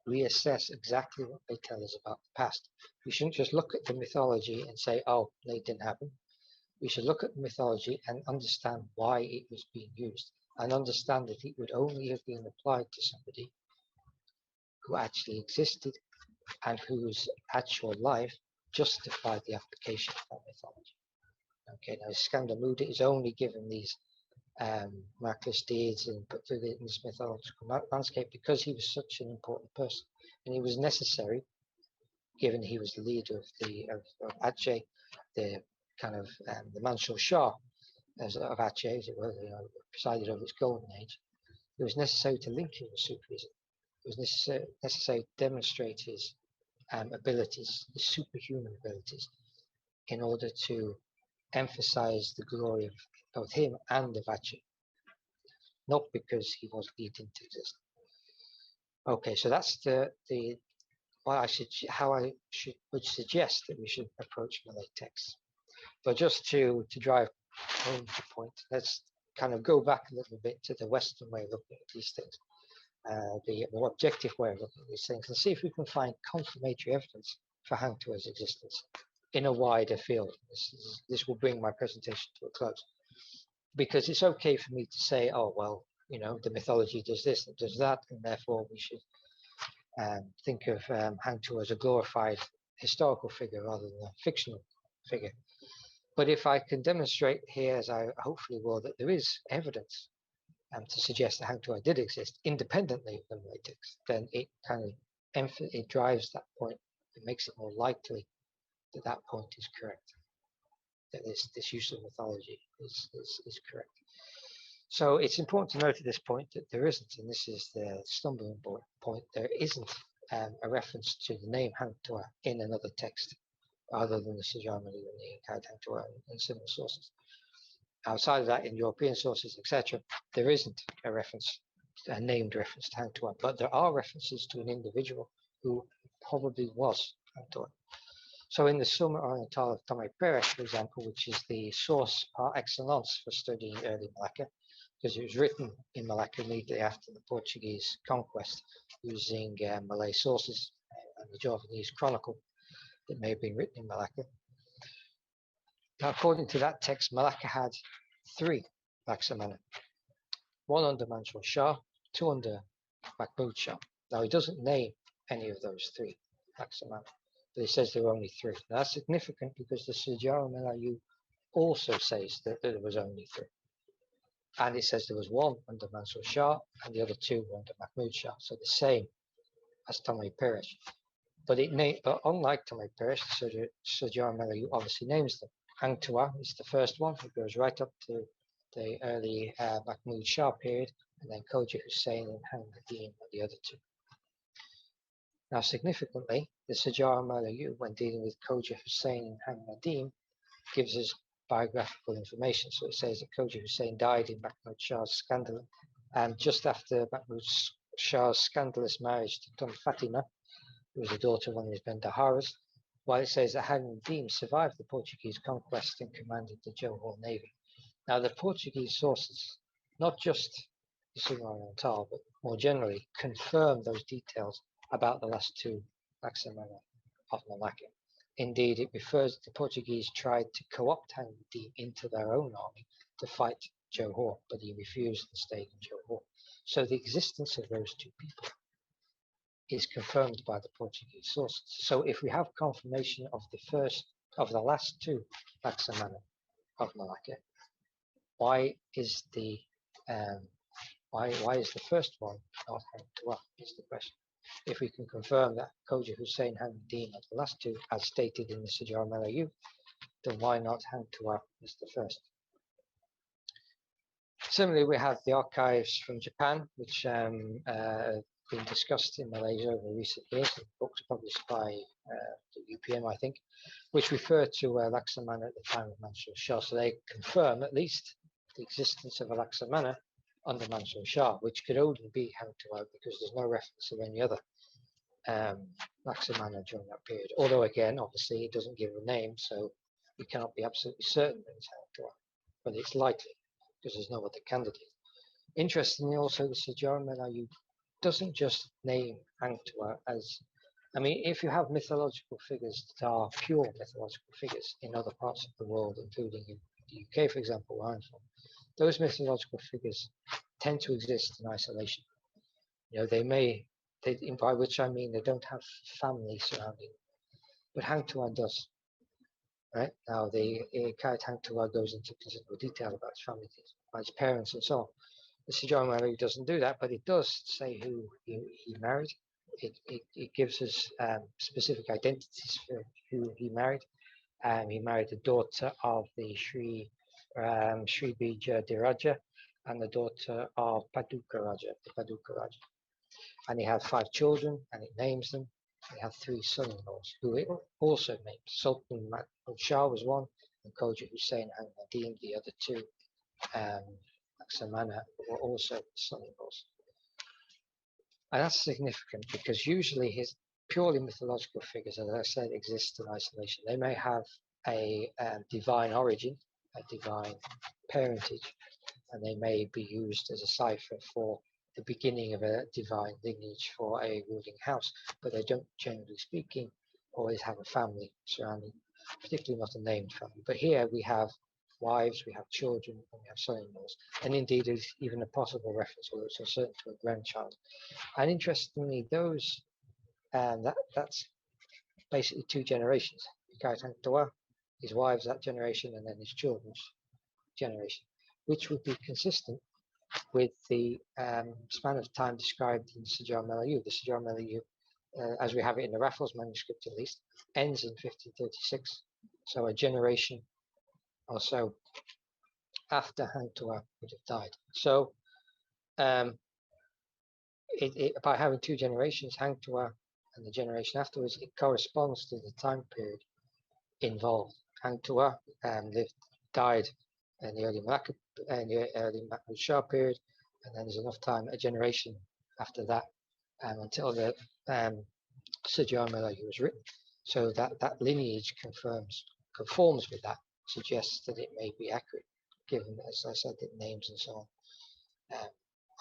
reassess exactly what they tell us about the past. We shouldn't just look at the mythology and say, oh, it didn't happen. We should look at the mythology and understand why it was being used, and understand that it would only have been applied to somebody who actually existed and whose actual life justified the application of that mythology. Okay, now Skandamudi is only given these miraculous deeds and put through this mythological landscape because he was such an important person, and he was necessary, given he was the leader of Aceh, the kind of the Mansor Shah of Aceh, as it were, presided over its golden age. It was necessary to link him with Sufism. It was necessary to demonstrate his abilities, his superhuman abilities, in order to emphasize the glory of both him and of Aceh, not because he didn't exist. Okay, so that's how I would suggest that we should approach Malay texts. But just to drive home the point, let's kind of go back a little bit to the Western way of looking at these things, the more objective way of looking at these things, and see if we can find confirmatory evidence for Hang Tuah's existence in a wider field. This will bring my presentation to a close, because it's okay for me to say, oh, well, the mythology does this and does that, and therefore we should think of Hang Tuah as a glorified historical figure rather than a fictional figure. But if I can demonstrate here, as I hopefully will, that there is evidence to suggest that Hang Tuah did exist independently of the Malay text, then it kind of it drives that point. It makes it more likely that that point is correct, that this use of mythology is correct. So it's important to note at this point that there isn't, and this is the stumbling point, there isn't a reference to the name Hang Tuah in another text other than the Sejarah Melayu and the Hang Tuah and similar sources. Outside of that, in European sources, etc., there isn't a named reference to Hang Tuah, but there are references to an individual who probably was Hang Tuah. So in the Summa Oriental of Tomé Pérez, for example, which is the source par excellence for studying early Malacca, because it was written in Malacca immediately after the Portuguese conquest, using Malay sources and the Javanese chronicle that may have been written in Malacca. Now, according to that text, Malacca had 3 Laksamana, 1 under Mansor Shah, 2 under Mahmud Shah. Now, he doesn't name any of those 3 Laksamana, but he says there were only 3. Now, that's significant because the Sejarah Melayu also says that there was only 3. And it says there was 1 under Mansor Shah and the other 2 were under Mahmud Shah, so the same as Tomé Pérez. But unlike Tomé Pérez, the Sejarah Melayu obviously names them. Hang Tuah is the first one, who goes right up to the early Mahmud Shah period, and then Khoja Hussain and Hang Nadim are the other 2. Now, significantly, the Sejarah Melayu, when dealing with Khoja Hussain and Hang Nadim, gives us biographical information. So it says that Khoja Hussain died in Mahmud Shah's scandal, and just after Mahmud Shah's scandalous marriage to Tun Fatima, who was the daughter of one of his Bendaharas, while it says that Hang Nadim survived the Portuguese conquest and commanded the Johor Navy. Now, the Portuguese sources, not just the Summa Oriental, but more generally, confirm those details about the last 2 Laksamana of Malacca. Indeed, it refers the Portuguese tried to co-opt Hang Nadim into their own army to fight Johor, but he refused and stayed in Johor. So the existence of those 2 people is confirmed by the Portuguese sources. So if we have confirmation of the last 2 Laksamana of Malacca, why is the first one not Hang Tuah is the question. If we can confirm that Khoja Hussain Hang Nadim are the last 2, as stated in the Sejarah Melayu, then why not Hang Tuah as the first? Similarly, we have the archives from Japan, which have been discussed in Malaysia over recent years, books published by the UPM, I think, which refer to Laksamana at the time of Mansor Shah. So they confirm at least the existence of a Laksamana under Mansor Shah, which could only be Hang Tuah because there's no reference of any other Laksamana during that period. Although, again, obviously, it doesn't give a name, so we cannot be absolutely certain that it's Hang Tuah, but it's likely because there's no other candidate. Interestingly, also, the Sejarah Melayu doesn't just name Hang Tuah as, I mean, if you have mythological figures that are pure mythological figures in other parts of the world, including in the UK, for example, where I'm from, those mythological figures tend to exist in isolation. By which I mean they don't have family surrounding them. but Hang Tuah does. Right now, the Kayat Hang Tuah goes into considerable detail about his family, about his parents, and so on. The Sejarah Malayu doesn't do that, but it does say who he married. It gives us specific identities for who he married. He married the daughter of the Sri Bija Diraja and the daughter of Paduka Raja, the Paduka Raja. And he had 5 children, and it names them. He had 3 son-in-laws, who it also named. Sultan Mahmud Shah was one, and Khoja Hussain and Nadim, the other 2, Laksamana, were also son-in-laws. And that's significant because usually his purely mythological figures, as I said, exist in isolation. They may have a divine origin, a divine parentage, and they may be used as a cipher for the beginning of a divine lineage for a ruling house, but they don't, generally speaking, always have a family surrounding, particularly not a named family. But here we have wives, we have children, and we have son-in-laws, and indeed there's even a possible reference, although it's uncertain, to a grandchild. And interestingly, those that's basically 2 generations. His wives that generation, and then his children's generation, which would be consistent with the span of time described in Sejarah Melayu. The Sejarah Melayu, as we have it in the Raffles manuscript at least, ends in 1536. So a generation or so after Hang Tuah would have died. So by having 2 generations, Hang Tuah and the generation afterwards, it corresponds to the time period involved. Hang Tuah died in the early Melaka, early Mahmud Shah period, and then there's enough time, a generation after that, until the Sejarah Melayu was written. So that lineage conforms with that, suggests that it may be accurate, given, as I said, that names and so on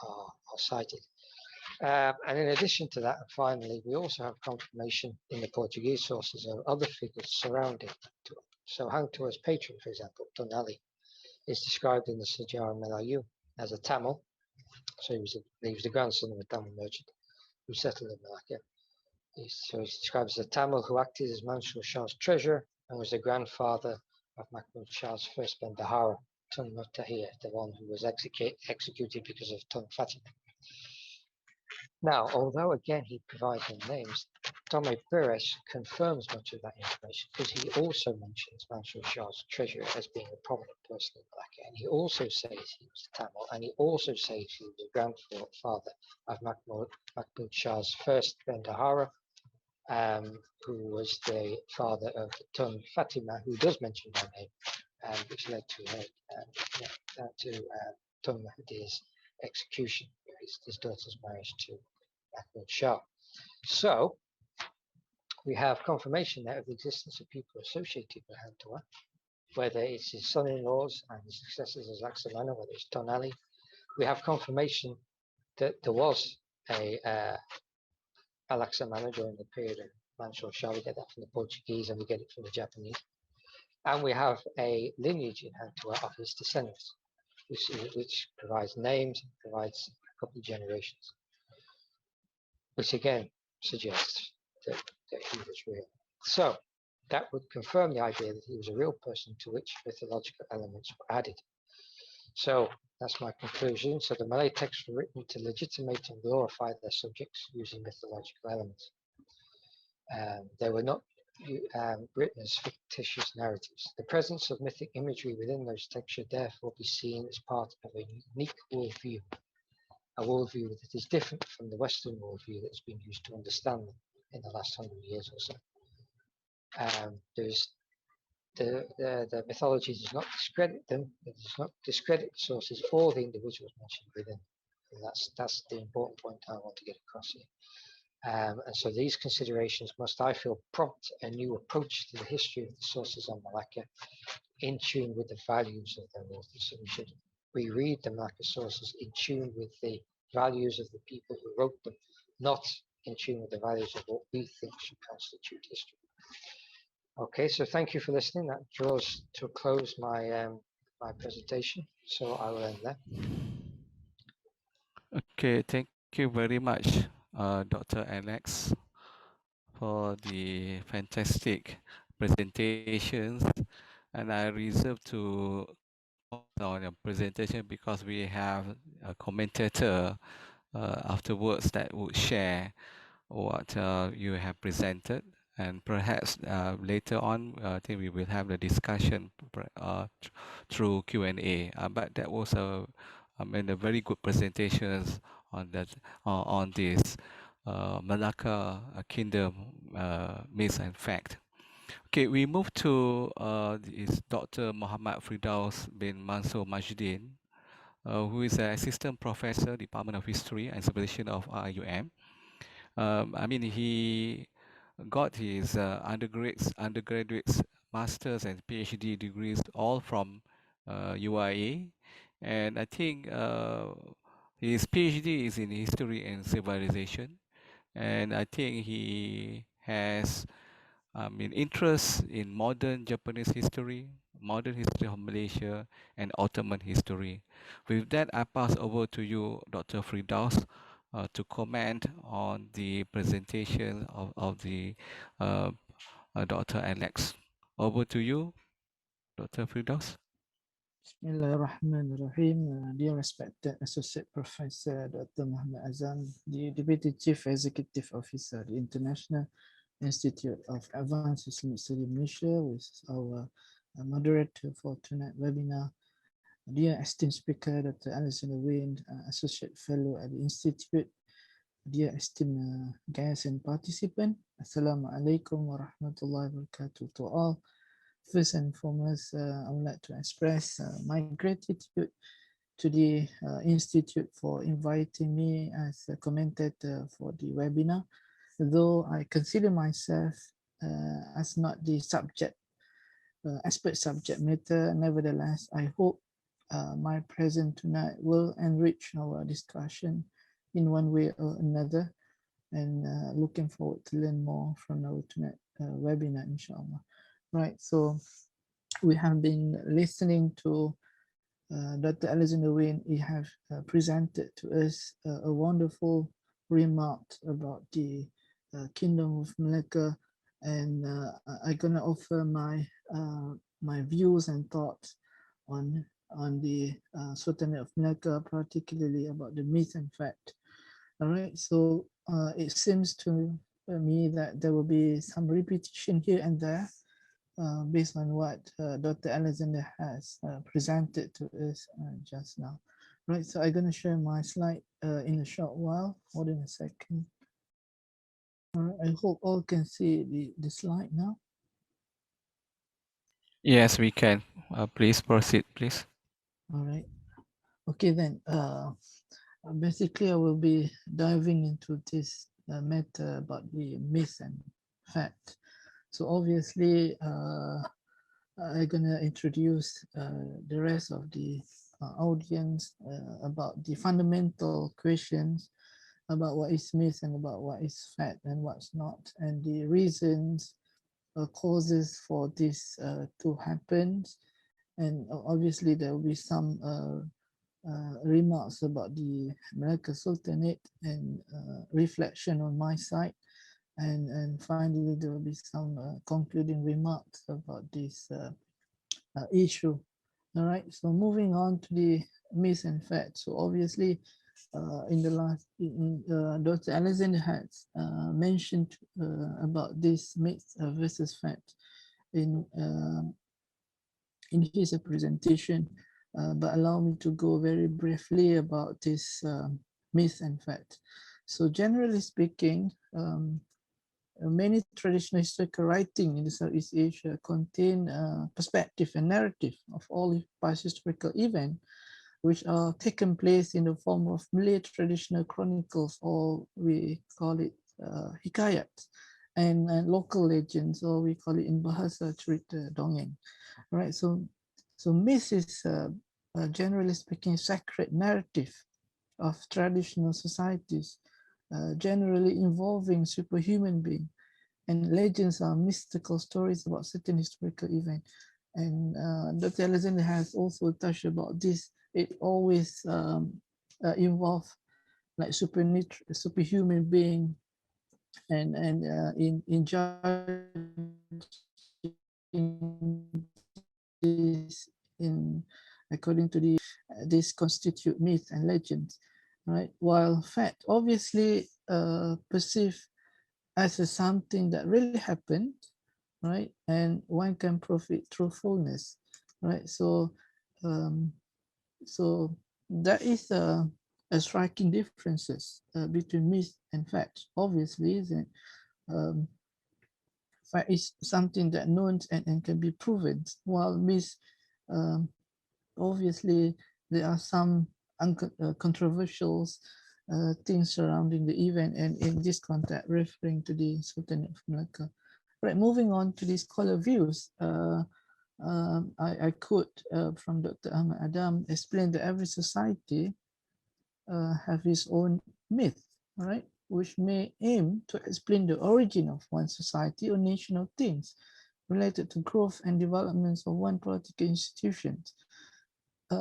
are cited. And in addition to that, finally, we also have confirmation in the Portuguese sources of other figures surrounding Hang Tuah. So Hang Tuah's patron, for example, Tun Ali, is described in the Sejarah Melayu as a Tamil. So he was the grandson of a Tamil merchant who settled in Malacca. So he's described as a Tamil who acted as Mansor Shah's treasurer and was the grandfather of Mahmud Shah's first Bendahara, Tun Mutahir, the one who was executed because of Tun Fatima. Now, although again he provides no names, Tome Perez confirms much of that information because he also mentions Mansur Shah's treasurer as being a prominent person in Malacca, and he also says he was Tamil, and he also says he was the grandfather of Mahmud Shah's first Bendahara, who was the father of Tun Fatima, who does mention her name, which led to Tun Mahdi's execution, his daughter's marriage to Mahmud Shah. So we have confirmation there of the existence of people associated with Hang Tuah, whether it's his son-in-laws and his successors as Laksamana, whether it's Tun Ali. We have confirmation that there was a Laksamana during the period of Mansur Shah. We get that from the Portuguese and we get it from the Japanese. And we have a lineage in Hang Tuah of his descendants, which provides names, provides a couple of generations, which again suggests that he was real. So that would confirm the idea that he was a real person to which mythological elements were added. So that's my conclusion. So the Malay texts were written to legitimate and glorify their subjects using mythological elements. They were not written as fictitious narratives. The presence of mythic imagery within those texts should therefore be seen as part of a unique worldview, a worldview that is different from the Western worldview that has been used to understand them in the last 100 years or so. There's the mythology does not discredit them, it does not discredit the sources or the individuals mentioned within. And that's the important point I want to get across here. And so these considerations must, I feel, prompt a new approach to the history of the sources on Malacca in tune with the values of their authors. So we should reread the Malacca sources in tune with the values of the people who wrote them, not in tune with the values of what we think should constitute history. Okay, so thank you for listening. That draws to a close my my presentation. So I will end there. Okay, thank you very much, Dr. Alex, for the fantastic presentations. And I reserve to comment on your presentation because we have a commentator afterwards that would share what you have presented. And perhaps later on, I think we will have the discussion through Q&A. But that was a very good presentations on that on this Melaka Kingdom myth and fact. Okay, we move to is Dr. Mohamad Firdaus bin Mansor Majdin, who is an assistant professor, Department of History and Civilisation of IIUM. I mean, he got his undergraduates, masters, and PhD degrees all from UIA, and I think his PhD is in history and civilization, and I think he has interest in modern Japanese history, modern history of Malaysia, and Ottoman history. With that, I pass over to you, Dr. Firdaus, to comment on the presentation of the Dr. Alex. Over to you, Dr. Firdaus. Bismillahirrahmanirrahim. Dear respected Associate Professor Dr. Mohamed Azam, the Deputy Chief Executive Officer, the International Institute of Advanced Islamic Studies Malaysia, with our moderator for tonight's webinar, dear esteemed speaker Dr. Alexander Wain, Associate Fellow at the Institute, dear esteemed guests and participants, Assalamualaikum warahmatullahi wabarakatuh to all. First and foremost, I would like to express my gratitude to the Institute for inviting me as a commentator for the webinar. Though I consider myself as not the expert subject matter, nevertheless, I hope my presence tonight will enrich our discussion in one way or another, and looking forward to learn more from our tonight webinar, inshallah. Right, so we have been listening to Dr. Alexander Wain. He have presented to us a wonderful remark about the Kingdom of Melaka, and I'm gonna offer my my views and thoughts on the Sultanate of Melaka, particularly about the myth and fact. All right, so it seems to me that there will be some repetition here and there, based on what Dr. Alexander has presented to us just now. Right, so I'm going to share my slide in a short while. Hold on a second. All right, I hope all can see the slide now. Yes, we can. Please proceed, please. All right. Okay, then. Basically, I will be diving into this matter about the myth and fact. So obviously, I'm gonna introduce the rest of the audience about the fundamental questions about what is myth and about what is fact and what's not, and the reasons or causes for this to happen. And obviously there will be some remarks about the Melaka Sultanate and reflection on my side. And finally, there will be some concluding remarks about this issue. All right, so moving on to the myth and fact. So obviously, in the last, Dr. Alexander has mentioned about this myth versus fact in his presentation, but allow me to go very briefly about this myth and fact. So generally speaking, many traditional historical writing in the Southeast Asia contain perspective and narrative of all past historical events which are taken place in the form of Malay traditional chronicles, or we call it hikayat, and local legends, or we call it in Bahasa cerita dongeng. Right, so myth is generally speaking sacred narrative of traditional societies, generally involving superhuman being, and legends are mystical stories about certain historical events. And Dr. Alexander has also touched about this. It always involves like superhuman being and in this in according to this constitute myth and legends, right? While fact obviously perceived as something that really happened, right? And one can profit truthfulness, right? Um, so that is a striking differences between myth and fact. Obviously, isn't it? Fact is something that known and can be proven, while myth, um, obviously, there are some controversial things surrounding the event, and in this context, referring to the Sultan of Melaka. Right, moving on to the scholar views. I quote from Dr. Ahmad Adam, explain that every society have its own myth, right? Which may aim to explain the origin of one society or national things related to growth and developments of one political institution.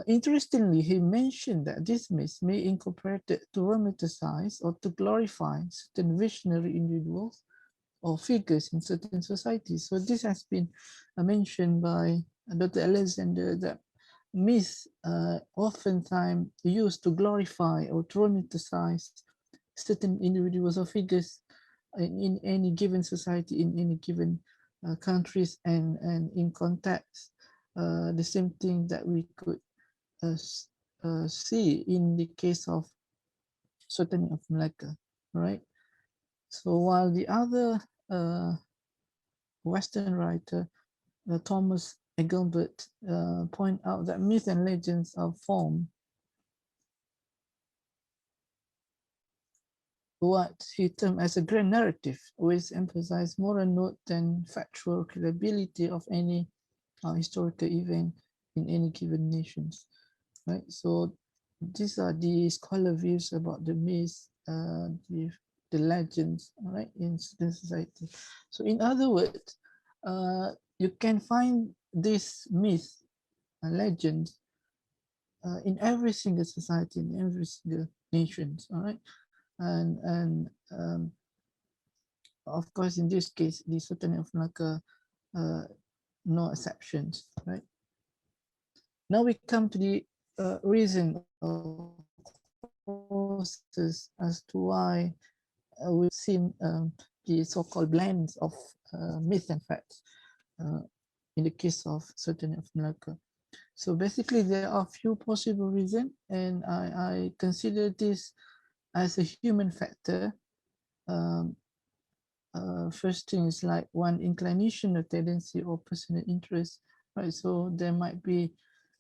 Interestingly, he mentioned that this myth may incorporate to romanticize or to glorify certain visionary individuals or figures in certain societies. So this has been mentioned by Dr. Alexander, that myths oftentimes used to glorify or to romanticize certain individuals or figures in any given society, in any given countries, and in context. The same thing that we could see in the case of Sultan of Malacca, right? So while the other Western writer, Thomas Engelbert, point out that myths and legends are formed what he termed as a grand narrative, which emphasize moral note than factual credibility of any historical event in any given nations, right? So these are the scholar views about the myths, the legends, right, in the society. So in other words, you can find this myth and legends in every single society, in every single nation, all right? And of course, in this case, the Sultan of Malacca, no exceptions, right? Now we come to the reason or causes as to why we've seen the so-called blends of myth and facts in the case of Sultan of Malacca. So basically, there are few possible reasons, and I consider this as a human factor. Um, First thing is like one inclination or tendency or personal interest, right? So there might be,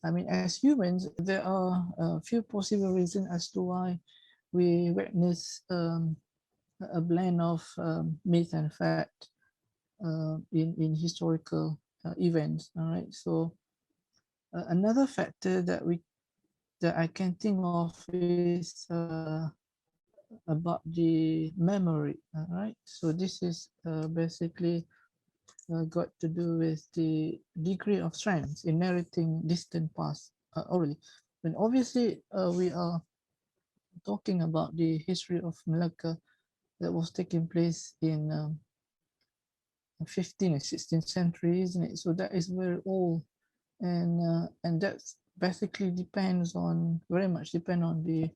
I mean, as humans, there are a few possible reasons as to why we witness a blend of myth and fact in historical events, all right? So another factor that I can think of is about the memory, right? So this is basically got to do with the degree of strength in narrating distant past orally. And obviously, we are talking about the history of Malacca that was taking place in 15th and 16th century, isn't it? So that is very old, and that's basically depends on very much depend on the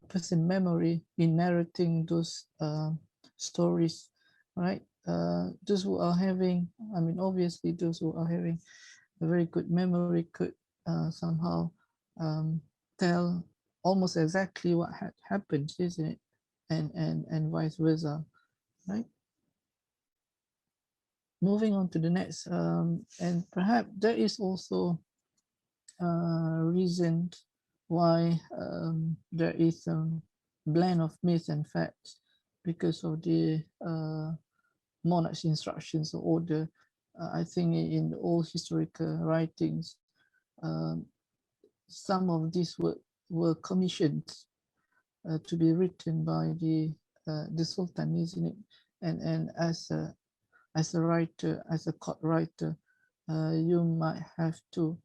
person memory in narrating those stories, right? Those who are having, I mean, obviously those who are having a very good memory could somehow tell almost exactly what had happened, isn't it? And vice versa, right? Moving on to the next, and perhaps there is also reason why there is a blend of myth and facts because of the monarch's instructions or order. I think in the old historical writings, um, some of these were commissioned to be written by the Sultan, isn't it? And as a writer, as a court writer, you might have to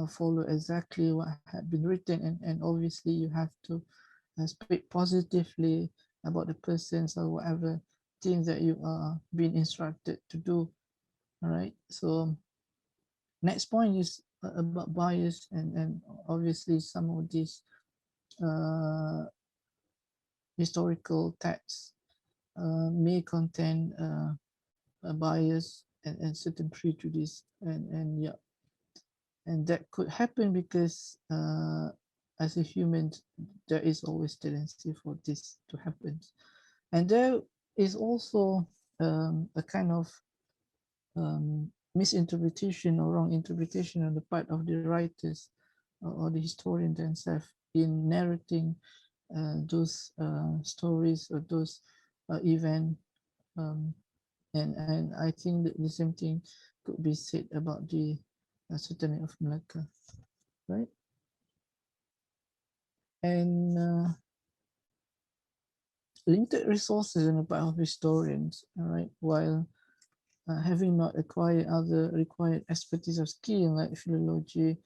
follow exactly what had been written, and obviously you have to speak positively about the persons or whatever things that you are being instructed to do. All right. So next point is about bias, and obviously some of these historical texts may contain a bias and certain prejudice, and yeah, and that could happen because as a human there is always tendency for this to happen, and there is also a kind of misinterpretation or wrong interpretation on the part of the writers or the historian themselves in narrating those stories or those events, and I think that the same thing could be said about the Sultanate of Melaka, right? And limited resources on the part of historians, all right, while having not acquired other required expertise or skill like philology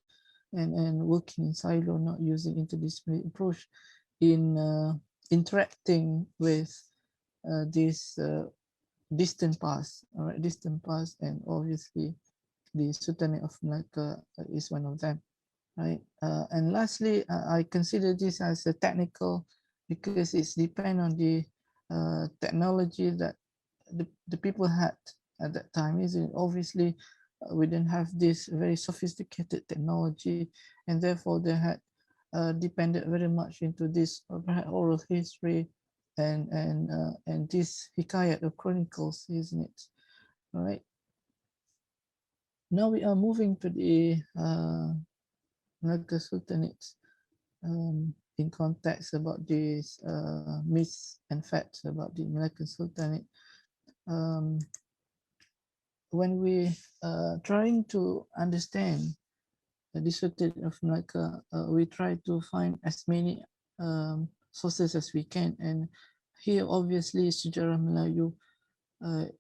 and working in silo, not using interdisciplinary approach in interacting with this distant past, all right, distant past, and obviously the Sultanate of Melaka is one of them, right? And lastly, I consider this as a technical because it's depend on the technology that the people had at that time. Is it obviously we didn't have this very sophisticated technology, and therefore they had depended very much into this perhaps oral history and this hikayat or chronicles, isn't it? All right. Now we are moving to the Melaka Sultanate in context about these myths and facts about the Malaccan Sultanate. When we trying to understand the Sultanate of Malacca, we try to find as many sources as we can, and here obviously Sejarah Melayu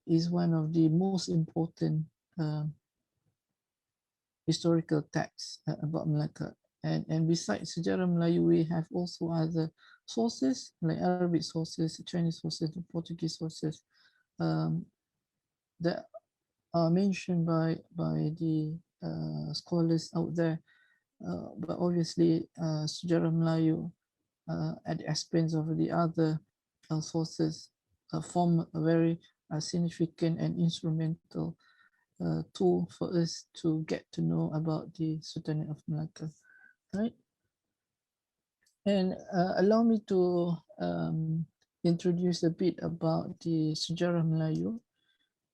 is one of the most important historical texts about Melaka. And besides Sejarah Melayu, we have also other sources like Arabic sources, Chinese sources, and Portuguese sources that are mentioned by the scholars out there. But obviously, Sejarah Melayu at the expense of the other sources form a very significant and instrumental tool for us to get to know about the Sultanate of Melaka, right? And allow me to introduce a bit about the Sejarah Melayu,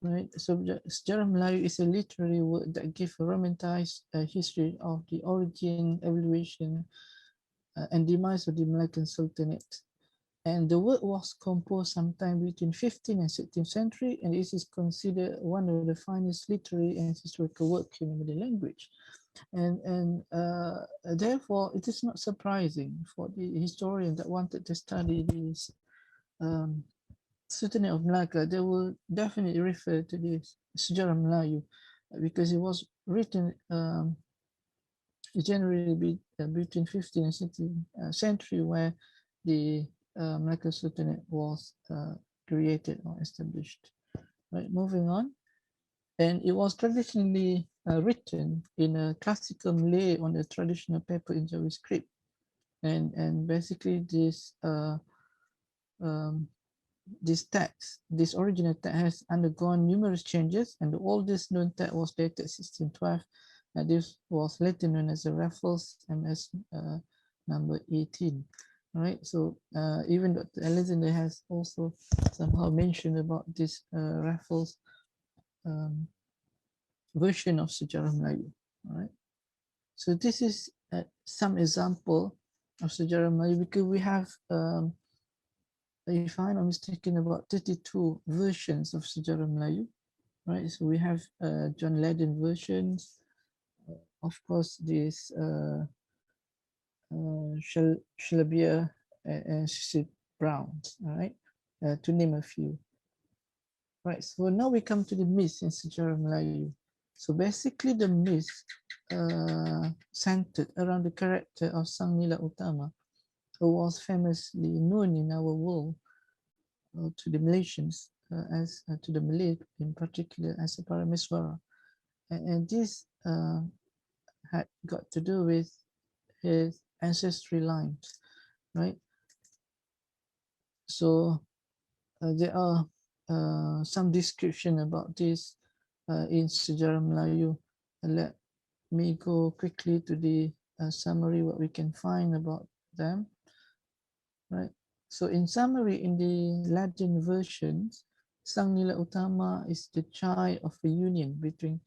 right? So Sejarah Melayu is a literary work that gives a romanticized history of the origin, evaluation, and demise of the Malaccan Sultanate. And the work was composed sometime between 15th and 16th century, and this is considered one of the finest literary and historical work in the Malay language. And therefore, it is not surprising for the historian that wanted to study this Sultanate of Melaka, they will definitely refer to this Sejarah Melayu because it was written generally between 15th and 16th century, where the Malacca Sultanate was created or established. Right, moving on. And it was traditionally written in a classical Malay on a traditional paper in Jawi script. And basically this text, this original text has undergone numerous changes, and the oldest known text was dated 1612. And this was later known as the Raffles MS number 18. All right, so even Dr. Alexander has also somehow mentioned about this Raffles version of Sejarah Melayu. All right, so this is some example of Sejarah Melayu because we have if I'm not mistaken, about 32 versions of Sejarah Melayu, right? So we have John Leyden versions, of course, this Shelabia and Cecil Brown, all right, to name a few. Right, so now we come to the myth in Sejarah Melayu. So basically the myth centered around the character of Sang Nila Utama, who was famously known in our world to the Malaysians as to the Malay in particular as a Parameswara, and this had got to do with his ancestry lines, right? So there are some description about this in Sejarah Melayu. Let me go quickly to the summary, what we can find about them, right? So in summary, in the Latin versions, Sang Nila Utama is the child of a union between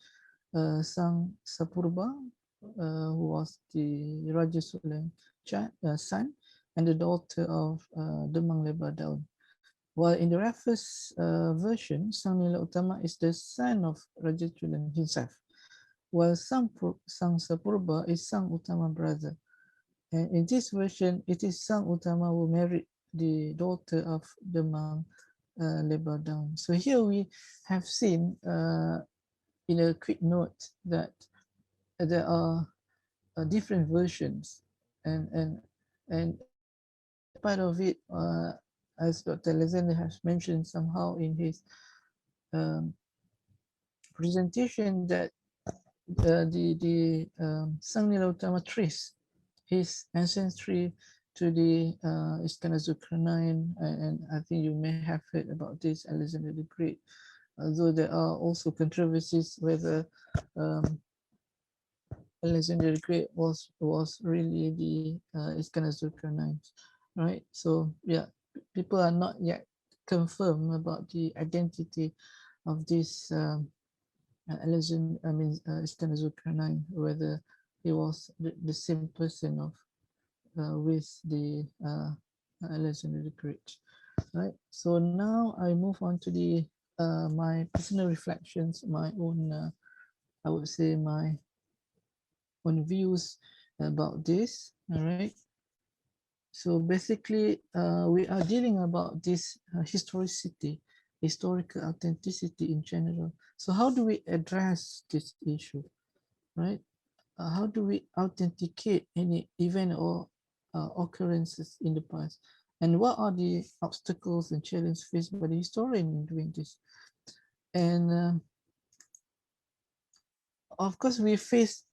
Sang Sapurba, who was the Raja Suleng son, and the daughter of Demang Lebar Daun. While in the Raffles version, Sang Nila Utama is the son of Raja Suleng himself, while Sang Sapurba is Sang Utama brother. And in this version, it is Sang Utama who married the daughter of Demang Lebar Daun. So here we have seen in a quick note that there are different versions, and part of it, as Dr. Alexander has mentioned somehow in his presentation, that the Sang Nila Utama trace his ancestry to the Iskandar Zulkarnain, and I think you may have heard about this, Alexander the Great. Although there are also controversies whether Alexander the Great was really the Iskandar Zulkarnain, right? So yeah, people are not yet confirmed about the identity of this Iskandar Zulkarnain, whether he was the same person of with the Alexander the Great, right? So now I move on to the my personal reflections, my own, I would say my own views about this. All right. So basically, we are dealing about this historicity, historical authenticity in general. So how do we address this issue, right? How do we authenticate any event or occurrences in the past? And what are the obstacles and challenges faced by the historian in doing this? And of course, we face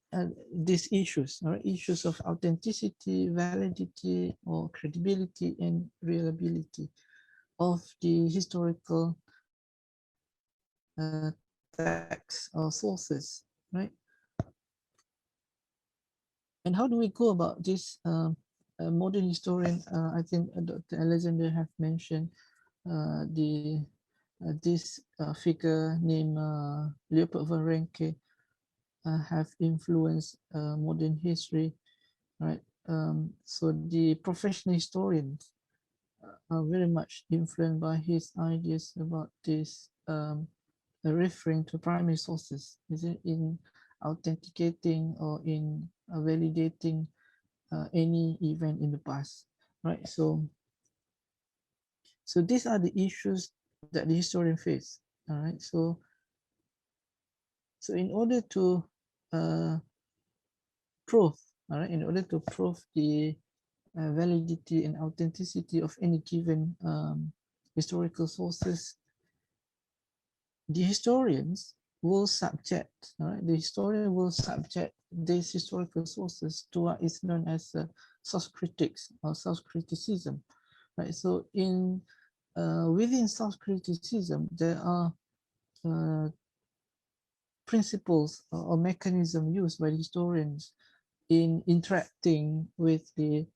these issues, right? Issues of authenticity, validity, or credibility and reliability of the historical texts or sources, right? And how do we go about this? Modern historian, I think Dr. Alexander have mentioned this figure named Leopold van Ranke have influenced modern history, right? So the professional historians are very much influenced by his ideas about this, referring to primary sources, is it in authenticating or in validating any event in the past, right? So these are the issues that the historian face. All right. So in order to prove, all right, in order to prove the validity and authenticity of any given historical sources, the historians will subject, all right, the historian will subject these historical sources to what is known as source critics or source criticism, right? So in within source criticism, there are principles or mechanism used by the historians in interacting with the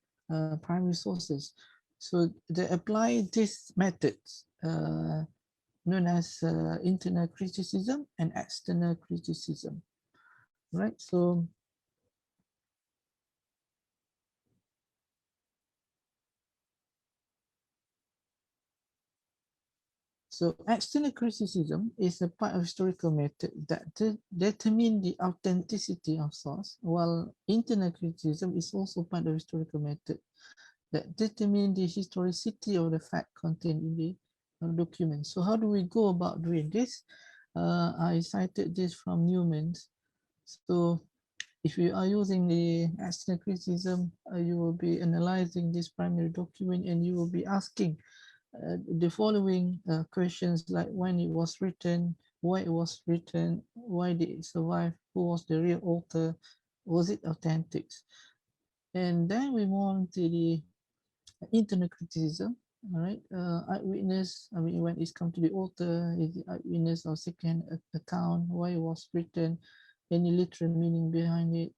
primary sources. So they apply these methods known as internal criticism and external criticism, right? So external criticism is a part of historical method that determine the authenticity of source, while internal criticism is also part of historical method that determine the historicity of the fact contained in the document. So how do we go about doing this? I cited this from Newman's. So if you are using the external criticism, you will be analyzing this primary document and you will be asking the following questions, like when it was written, why it was written, why did it survive, who was the real author, was it authentic? And then we move on to the internal criticism. All right, eyewitness. I mean, when it's come to the author, is the eyewitness or second account, why it was written, any literal meaning behind it,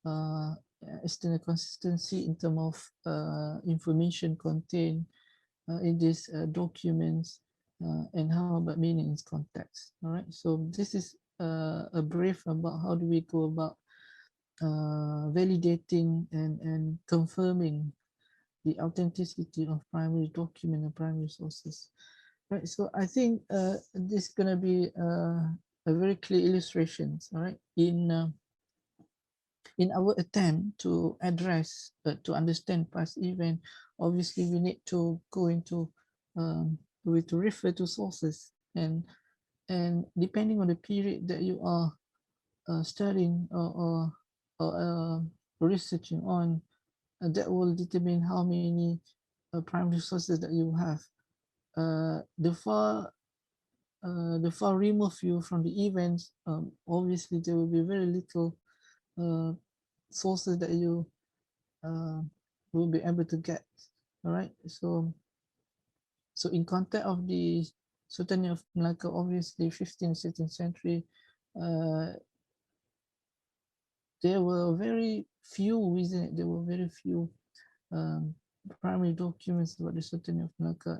uh, external consistency in terms of information contained in these documents, and how about meanings context. All right, so this is a brief about how do we go about validating and confirming the authenticity of primary document and primary sources. Right, so I think this is going to be a very clear illustrations, all right, in our attempt to address, to understand past event. Obviously, we need to go into, we to refer to sources, and depending on the period that you are studying or researching on, that will determine how many primary sources that you have. The far removed you from the events, obviously there will be very little uh, sources that you uh, will be able to get. All right, so in context of the Sultanate of Melaka, obviously 15th, 16th century, uh, there were very few, isn't it? There were very few um, primary documents about the Sultanate of Melaka,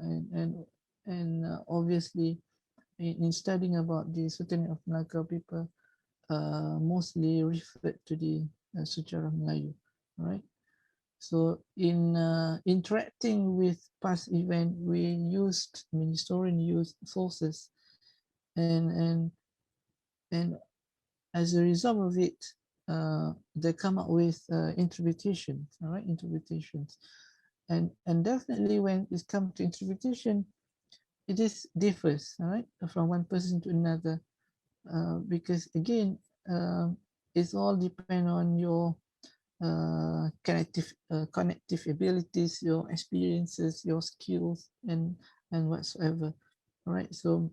and obviously in studying about the Sultanate of Melaka, people mostly referred to the Sejarah Melayu, right? So in interacting with past event, we used, I mean, historian used sources, and and as a result of it, they come up with interpretations, all right, interpretations, and definitely when it comes to interpretation, it is differs, all right, from one person to another, because again, it's all depend on your connective abilities, your experiences, your skills, and whatsoever. All right, so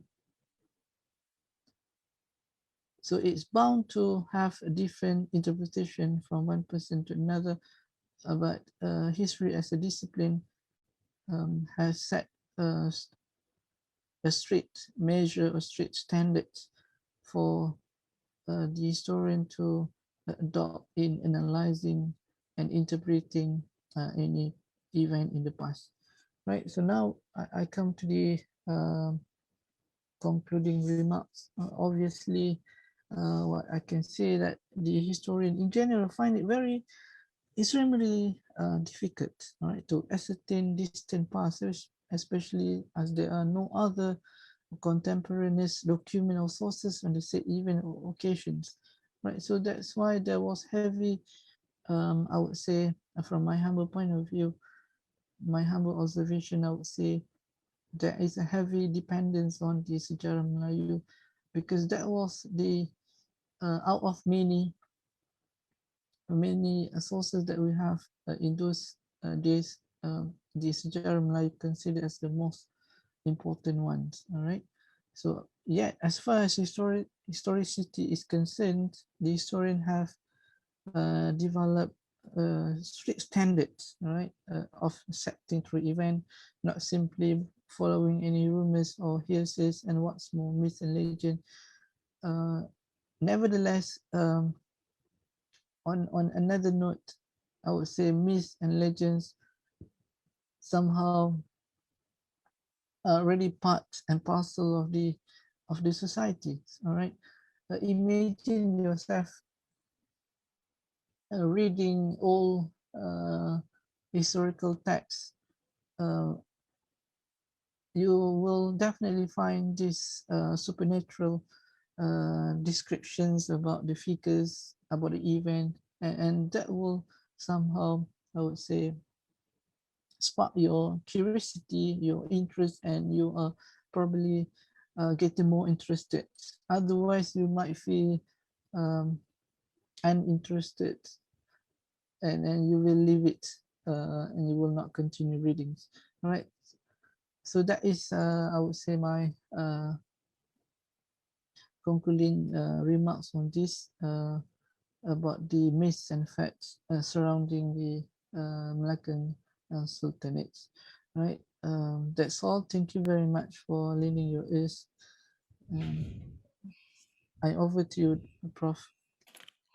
it's bound to have a different interpretation from one person to another, but history as a discipline has set uh, a strict measure or strict standards for the historian to adopt in analyzing and interpreting any event in the past. Right, so now I come to the concluding remarks. Obviously, what I can say that the historian in general find it very extremely difficult, right, to ascertain distant past, especially as there are no other contemporaneous document or sources on the same event or occasions, right? So that's why there was heavy, I would say, from my humble point of view, my humble observation, I would say there is a heavy dependence on the Sejarah Melayu, because that was the out of many sources that we have in those days, the Sejarah Melayu considered as the most important ones. All right. So yeah, as far as historicity is concerned, the historian have developed strict standards, right, of accepting through event, not simply following any rumors or hearsays, and what's more, myth and legend. Uh, Nevertheless, on another note, I would say myths and legends somehow are really part and parcel of the society. All right, imagine yourself reading all historical texts. Uh, you will definitely find these supernatural descriptions about the figures, about the event, and that will somehow, I would say, spark your curiosity, your interest, and you are probably getting more interested. Otherwise, you might feel um, uninterested, and you will leave it, and you will not continue reading. All right. So that is, I would say, my concluding remarks on this about the myths and facts surrounding the Melacan sultanates. Right. That's all. Thank you very much for lending your ears. I over to you, Prof.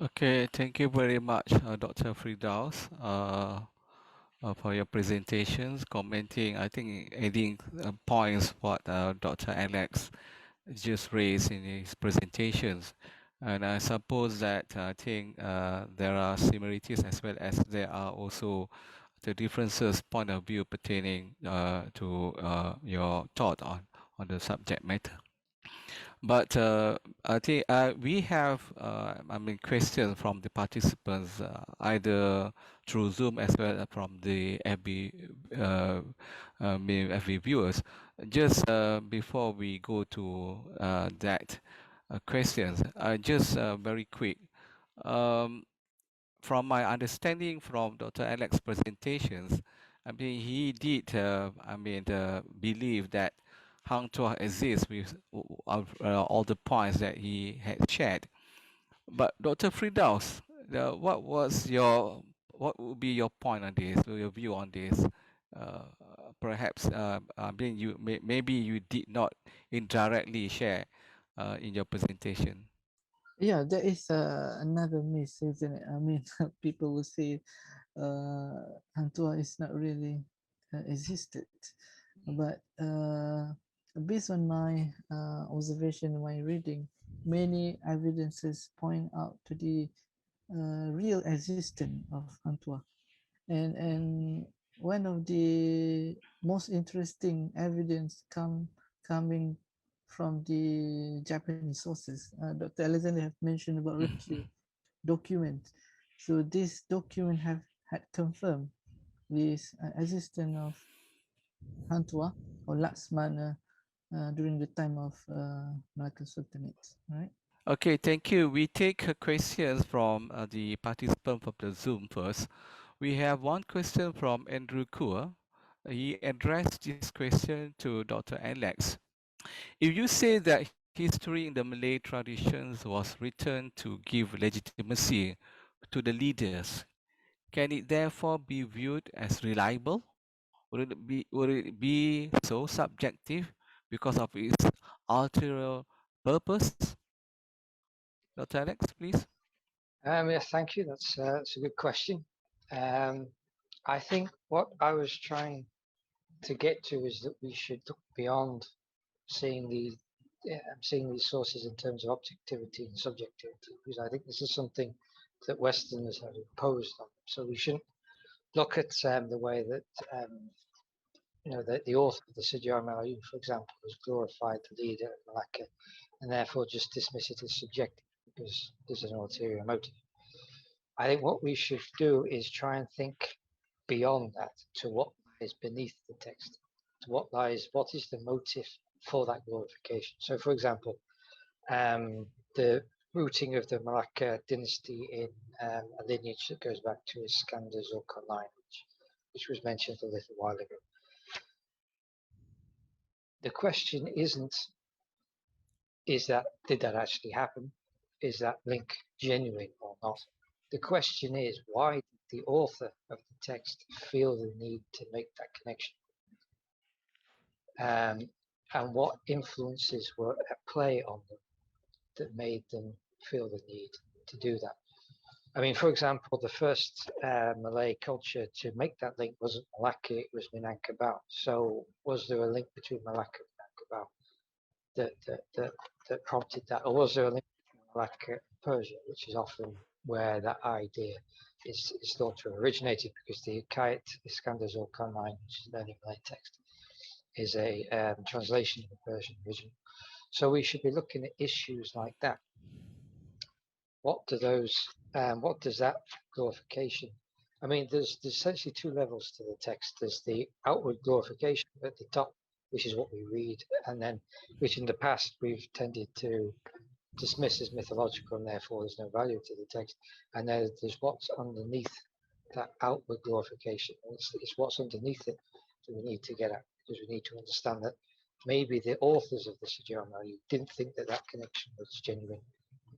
Okay, thank you very much, Dr. Firdaus, for your presentations, commenting, I think adding points what Dr. Alex just raised in his presentations. And I suppose that I think there are similarities as well as there are also the differences point of view pertaining to your thought on the subject matter. But I think we have, questions from the participants, either through Zoom as well as from the FB, FB viewers. Just before we go to that questions, just very quick. From my understanding from Dr. Alex's presentations, I mean, he did, believe that Hang Tuah exists with all the points that he had shared. But Dr. Firdaus, what would be your point on this, or your view on this? Perhaps, maybe you did not indirectly share in your presentation. Yeah, that is another myth, isn't it? I mean, people will say Hang Tuah is not really existed. But based on my observation, my reading, many evidences point out to the real existence of Hang Tuah. And one of the most interesting evidence coming from the Japanese sources. Dr. Alexander have mentioned about Rikyu document. So this document had confirmed this existence of Hang Tuah or Laxmana during the time of Malacca Sultanate, right? Okay, thank you. We take questions from the participant from the Zoom first. We have one question from Andrew Kua. He addressed this question to Dr. Alex. If you say that history in the Malay traditions was written to give legitimacy to the leaders, can it therefore be viewed as reliable? Would it be so subjective because of its ulterior purpose? Dr. Alex, please. Yeah, thank you. That's a good question. I think what I was trying to get to is that we should look beyond seeing these sources in terms of objectivity and subjectivity, because I think this is something that Westerners have imposed on them. So we shouldn't look at the way that that the author of the Sejarah Melayu, for example, has glorified the leader of Malacca, and therefore just dismiss it as subjective because there's an ulterior motive. I think what we should do is try and think beyond that to what lies beneath the text, to what is the motive for that glorification. So, for example, the rooting of the Malacca dynasty in a lineage that goes back to Iskander Zulkarnain, which was mentioned a little while ago. The question isn't, did that actually happen? Is that link genuine or not? The question is, why did the author of the text feel the need to make that connection? And what influences were at play on them that made them feel the need to do that? I mean, for example, the first Malay culture to make that link wasn't Malacca, it was Minangkabau. So was there a link between Malacca and Minangkabau that prompted that? Or was there a link between Malacca and Persia, which is often where that idea is thought to have originated, because the Kayet Iskander Zulkarnain, which is an early Malay text, is a translation of the Persian original. So we should be looking at issues like that. What does that glorification? I mean, there's essentially two levels to the text. There's the outward glorification at the top, which is what we read, and then which in the past we've tended to dismiss as mythological, and therefore there's no value to the text. And there's what's underneath that outward glorification. It's what's underneath it that we need to get at, because we need to understand that maybe the authors of the Sejarah Melayu didn't think that that connection was genuine,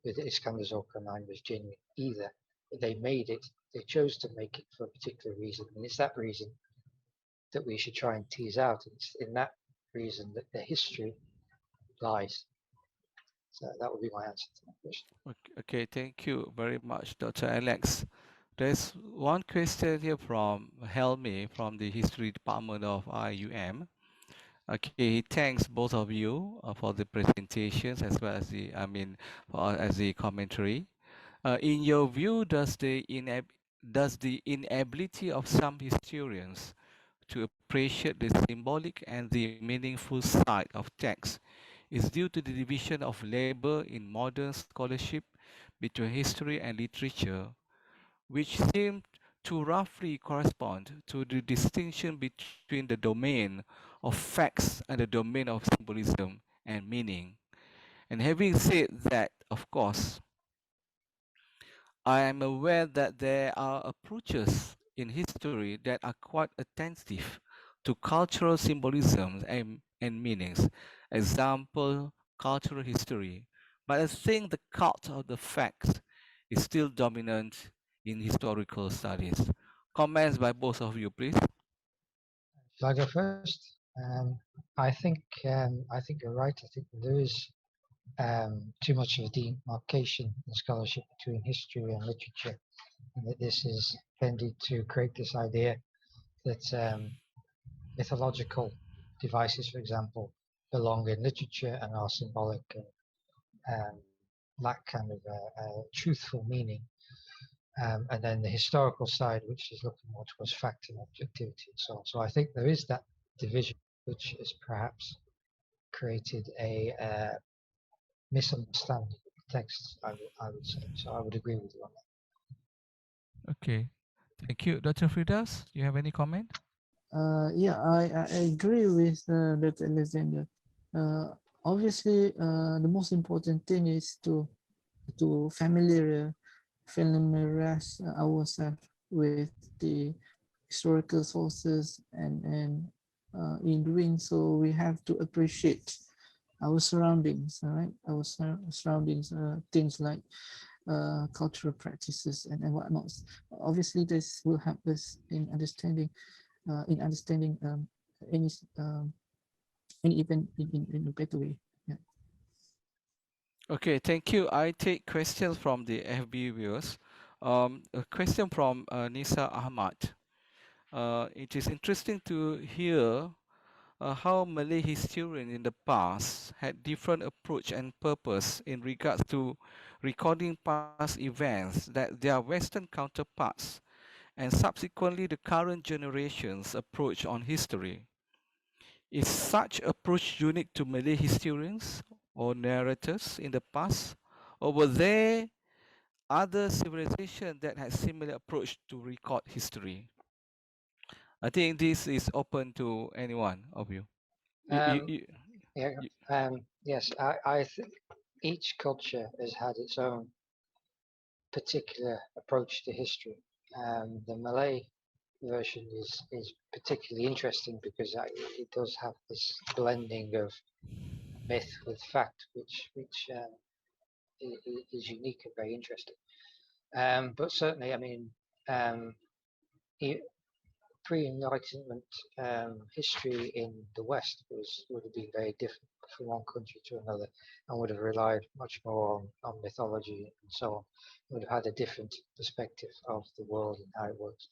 with Iskandar Zulkarnain was genuine either. But they made it, they chose to make it for a particular reason, and it's that reason that we should try and tease out. And it's in that reason that the history lies. So that would be my answer to that question. Okay, thank you very much, Dr. Alex. There's one question here from Helmi from the History Department of IUM. Okay, he thanks both of you for the presentations as well as as the commentary. In your view, does the inability of some historians to appreciate the symbolic and the meaningful side of text is due to the division of labor in modern scholarship between history and literature, which seem to roughly correspond to the distinction between the domain of facts and the domain of symbolism and meaning? And having said that, of course, I am aware that there are approaches in history that are quite attentive to cultural symbolisms and meanings. Example, cultural history. But I think the cult of the facts is still dominant in historical studies. Comments by both of you, please. Shall I go first? I think you're right. I think there is too much of a demarcation in scholarship between history and literature, and that this is tended to create this idea that mythological devices, for example, belong in literature and are symbolic and lack kind of a truthful meaning. And then the historical side, which is looking more towards fact and objectivity and so on. So I think there is that division, which has perhaps created a misunderstanding of the text, I would say. So I would agree with you on that. Okay, thank you. Dr. Firdaus, do you have any comment? Yeah, I agree with Dr. Alexander. Obviously, the most important thing is to familiarize ourselves with the historical sources, and in doing so, we have to appreciate our surroundings, right? Our surroundings, things like cultural practices and whatnot. Obviously, this will help us in understanding any event in a better way. Yeah. Okay, thank you. I take questions from the FB viewers. A question from Nisa Ahmad. It is interesting to hear how Malay historians in the past had different approach and purpose in regards to recording past events that their Western counterparts and subsequently the current generation's approach on history. Is such approach unique to Malay historians or narrators in the past, or were there other civilizations that had similar approach to record history? I think this is open to any one of you. Um, You- yeah, you- yes, I think each culture has had its own particular approach to history. The Malay version is particularly interesting because it does have this blending of myth with fact, which is unique and very interesting. But certainly, I mean, pre-Enlightenment history in the West would have been very different from one country to another, and would have relied much more on mythology and so on. Would have had a different perspective of the world and how it works.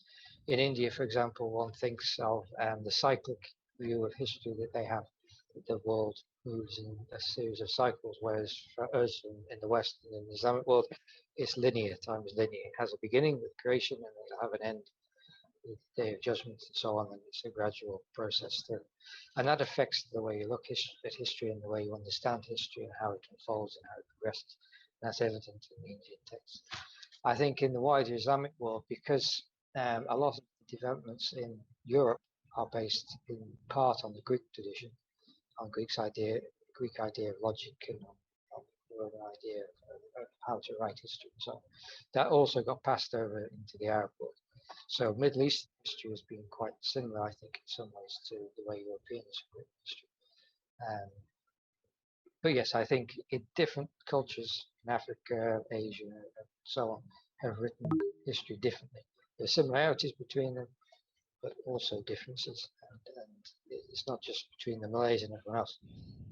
In India, for example, one thinks of the cyclic view of history that they have. That the world moves in a series of cycles, whereas for us in the West and in the Islamic world, it's linear. Time is linear. It has a beginning with creation and it'll have an end with Day of Judgment and so on, and it's a gradual process through. And that affects the way you look at history and the way you understand history and how it unfolds and how it progresses. And that's evident in the Indian text. I think in the wider Islamic world, because a lot of developments in Europe are based in part on the Greek tradition, on Greek idea of logic and on the Roman idea of how to write history and so on. That also got passed over into the Arab world. So Middle Eastern history has been quite similar, I think, in some ways to the way Europeans have written history. But yes, I think different cultures in Africa, Asia, and so on have written history differently. There are similarities between them, but also differences. And it's not just between the Malays and everyone else.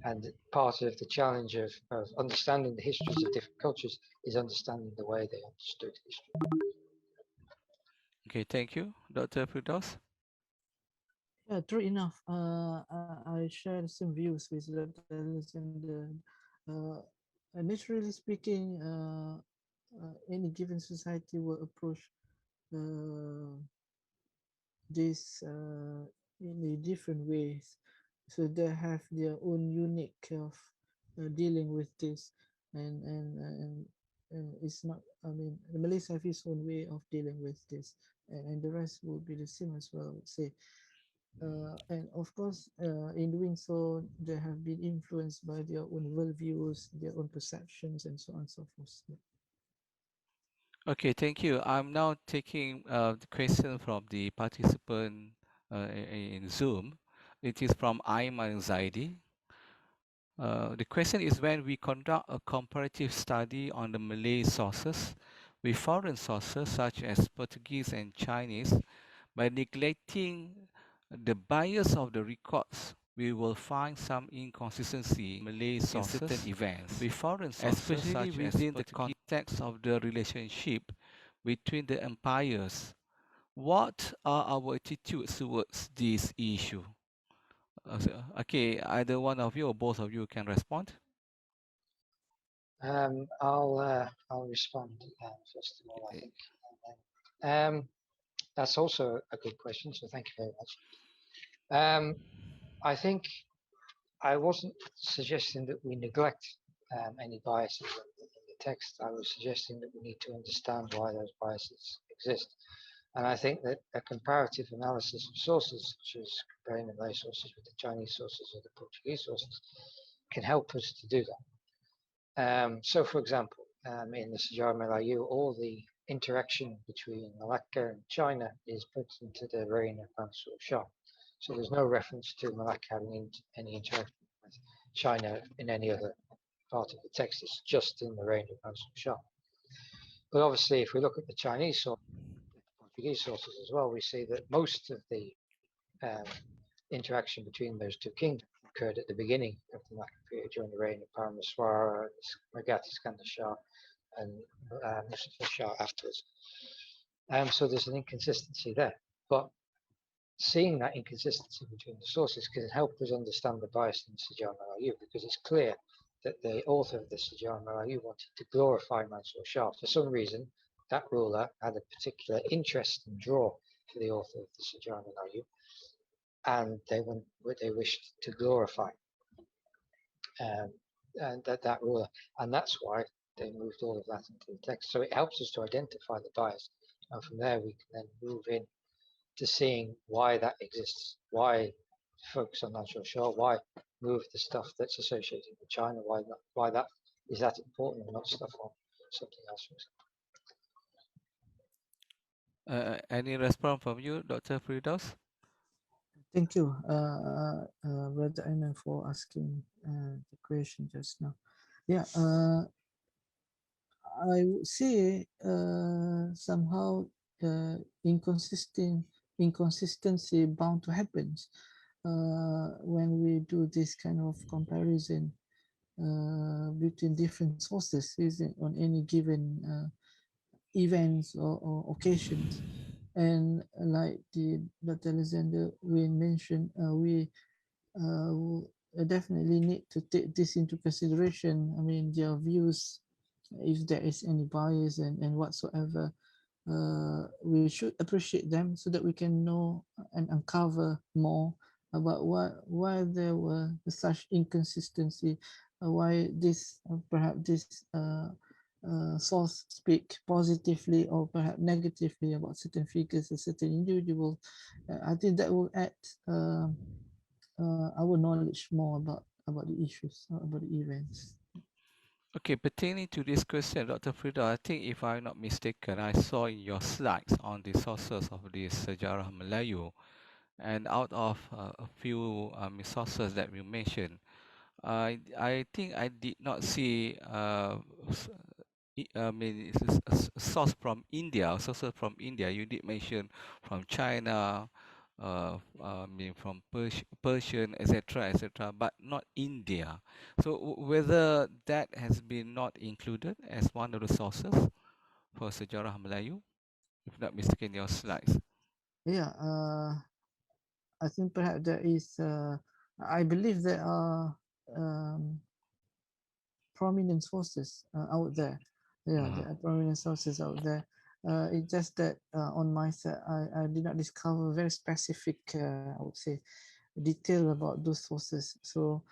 And part of the challenge of understanding the histories of different cultures is understanding the way they understood history. Okay, thank you, Dr. Firdaus. Yeah, true enough. I share the same views with Dr. Alexander. Uh, Naturally speaking, any given society will approach uh, this in a different ways. So they have their own unique of dealing with this, and it's not. I mean, the Malays have his own way of dealing with this, and the rest will be the same as well. I would say. And of course, in doing so, they have been influenced by their own worldviews, their own perceptions, and so on and so forth. Yeah. Okay, thank you. I'm now taking the question from the participant in Zoom. It is from Ayman Zaidi. The question is, when we conduct a comparative study on the Malay sources with foreign sources such as Portuguese and Chinese, by neglecting the bias of the records, we will find some inconsistency Malay sources in certain events with foreign sources, especially within the context of the relationship between the empires. What are our attitudes towards this issue? Okay, either one of you or both of you can respond. I'll respond first of all, I think. That's also a good question, so thank you very much. I think I wasn't suggesting that we neglect any biases in the text. I was suggesting that we need to understand why those biases exist. And I think that a comparative analysis of sources, such as comparing the Malay sources with the Chinese sources or the Portuguese sources, can help us to do that. So, for example, in the Sejarah Melayu, all the interaction between Malacca and China is put into the reign of Mansor Shah. So there's no reference to Malacca having any interaction with China in any other part of the text. It's just in the reign of Mansor Shah. But obviously, if we look at the Chinese sources, Portuguese sources as well, we see that most of the interaction between those two kingdoms occurred at the beginning of the Malacca period during the reign of Paramaswara, Magathi Iskandar Shah, and Mustafa Shah afterwards. So there's an inconsistency there. But seeing that inconsistency between the sources can help us understand the bias in the Sejarah Melayu, because it's clear that the author of the Sejarah Melayu wanted to glorify Mansor Shah. For some reason, that ruler had a particular interest and draw for the author of the Sejarah Melayu, and they wished to glorify and that ruler, and that's why they moved all of that into the text. So it helps us to identify the bias, and from there we can then move in to seeing why that exists, why focus on Mansur Shah, why move the stuff that's associated with China, why that is that important and not stuff on something else. Any response from you, Dr. Firdaus? Thank you, Brother Ayman, for asking the question just now. Yeah, I would say somehow inconsistency bound to happen when we do this kind of comparison between different sources isn't on any given events or occasions. And like the Dr. Alexander Wain mentioned, we definitely need to take this into consideration. I mean, their views, if there is any bias and whatsoever, we should appreciate them so that we can know and uncover more about why there were such inconsistency, why this perhaps this source speak positively or perhaps negatively about certain figures or certain individuals. I think that will add our knowledge more about the issues, about the events. Okay, pertaining to this question, Dr. Frida, I think if I'm not mistaken, I saw in your slides on the sources of this Sejarah Melayu, and out of a few sources that you mentioned, I think I did not see I mean it's a source from India, sources from India. You did mention from China, I mean from Persian, etc., etc., but not India. So whether that has been not included as one of the sources for Sejarah Melayu, if not mistaken, your slides. Yeah, I think perhaps there is. I believe there are um, prominent sources out there. Yeah, there are prominent sources out there. It's just that on my side, I did not discover very specific, I would say, detail about those sources. So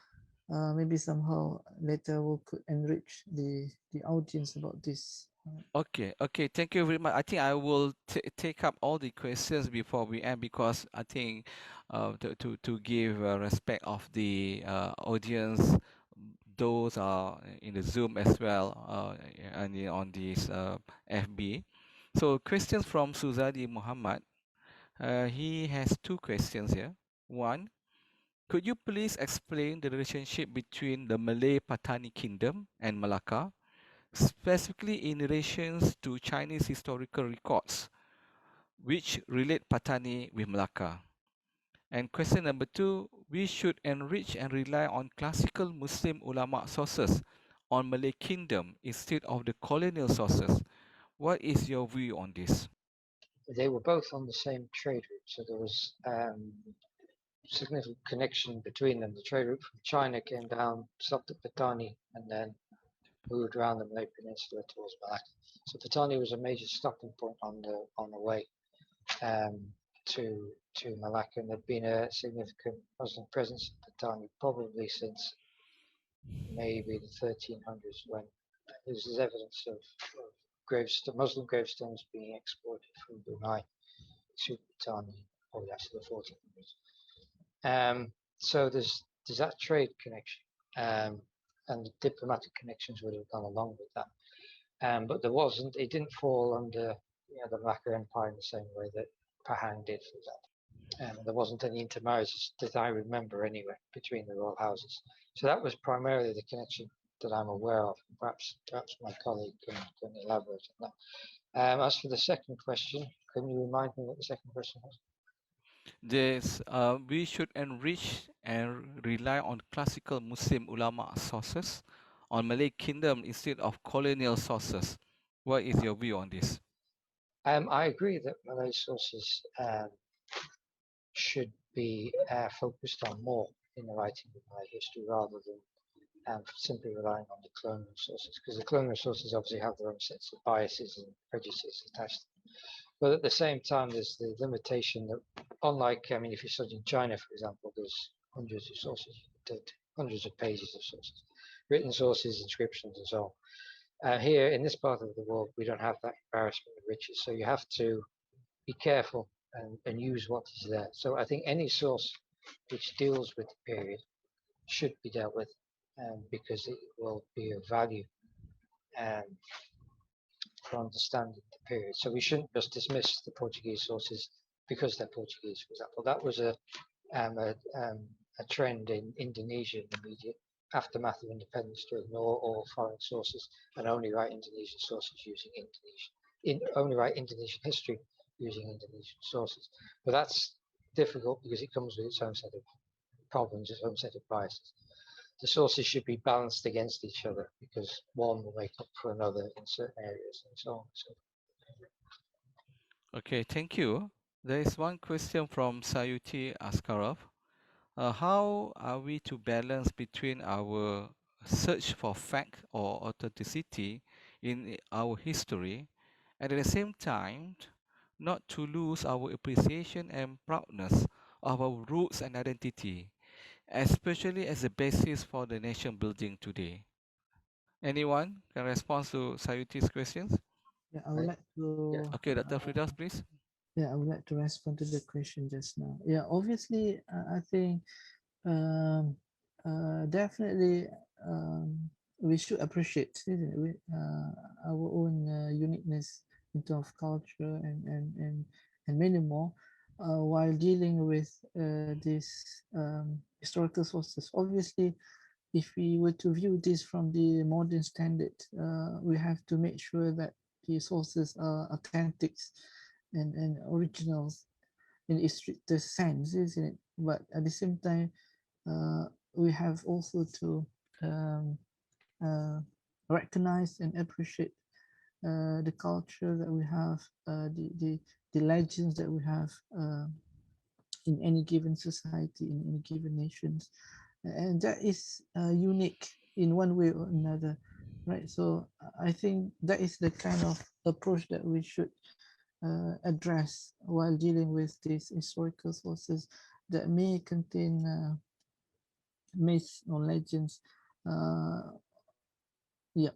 maybe somehow later we could enrich the audience about this. Okay, thank you very much. I think I will take up all the questions before we end, because I think to give respect of the audience, those are in the Zoom as well, and on this FB. So questions from Suzadi Mohamad. He has two questions here. One, could you please explain the relationship between the Malay Patani Kingdom and Melaka, specifically in relation to Chinese historical records, which relate Patani with Melaka? And question number two, we should enrich and rely on classical Muslim ulama sources on Malay Kingdom instead of the colonial sources. What is your view on this? They were both on the same trade route, so there was significant connection between them. The trade route from China came down, stopped at Patani, and then moved around the Malay Peninsula towards Malacca. So Patani was a major stopping point on the way um, to Malacca, and there'd been a significant Muslim presence in Patani probably since maybe the 1300s, when there's evidence of Muslim gravestones being exported from Brunei to Patani, probably after the 1400s. So there's that trade connection, and the diplomatic connections would have gone along with that. But there wasn't. It didn't fall under the Malacca Empire in the same way that Pahang did, for example. There wasn't any intermarriages that I remember anyway between the royal houses. So that was primarily the connection that I'm aware of. Perhaps my colleague can elaborate on that. As for the second question, can you remind me what the second question was? We should enrich and rely on classical Muslim ulama sources on Malay Kingdom instead of colonial sources. What is your view on this? I agree that Malay sources should be focused on more in the writing of Malay history, rather than simply relying on the colonial sources, because the colonial sources obviously have their own sets of biases and prejudices attached to them. But at the same time, there's the limitation that, unlike, if you're studying China, for example, there's hundreds of sources, hundreds of pages of sources, written sources, inscriptions, and so on. Here in this part of the world, we don't have that embarrassment of riches, so you have to be careful and use what is there. So I think any source which deals with the period should be dealt with, because it will be of value um, for understanding the period. So we shouldn't just dismiss the Portuguese sources because they're Portuguese, for example. That was a trend in Indonesia in the immediate aftermath of independence, to ignore all foreign sources and only write Indonesian sources using only write Indonesian history using Indonesian sources. But that's difficult because it comes with its own set of problems, its own set of biases. The sources should be balanced against each other, because one will make up for another in certain areas, and so on. So Okay, thank you. There is one question from Sayuti Askarov. How are we to balance between our search for fact or authenticity in our history, and at the same time, not to lose our appreciation and proudness of our roots and identity, especially as a basis for the nation building today? Anyone can respond to Sayuti's questions? Yeah, I would like yeah, to. Okay, Dr. Firdaus, please. Yeah, I would like to respond to the question just now. Yeah, obviously, I think um, definitely we should appreciate, isn't it? Our own uniqueness in terms of culture and many more, while dealing with these historical sources. Obviously, if we were to view this from the modern standard, we have to make sure that the sources are authentic and originals in its strictest sense, isn't it? But at the same time, we have also to um, uh, recognize and appreciate the culture that we have, the legends that we have in any given society, in any given nations, and that is unique in one way or another, right? So I think that is the kind of approach that we should address while dealing with these historical sources that may contain myths or legends. Yeah.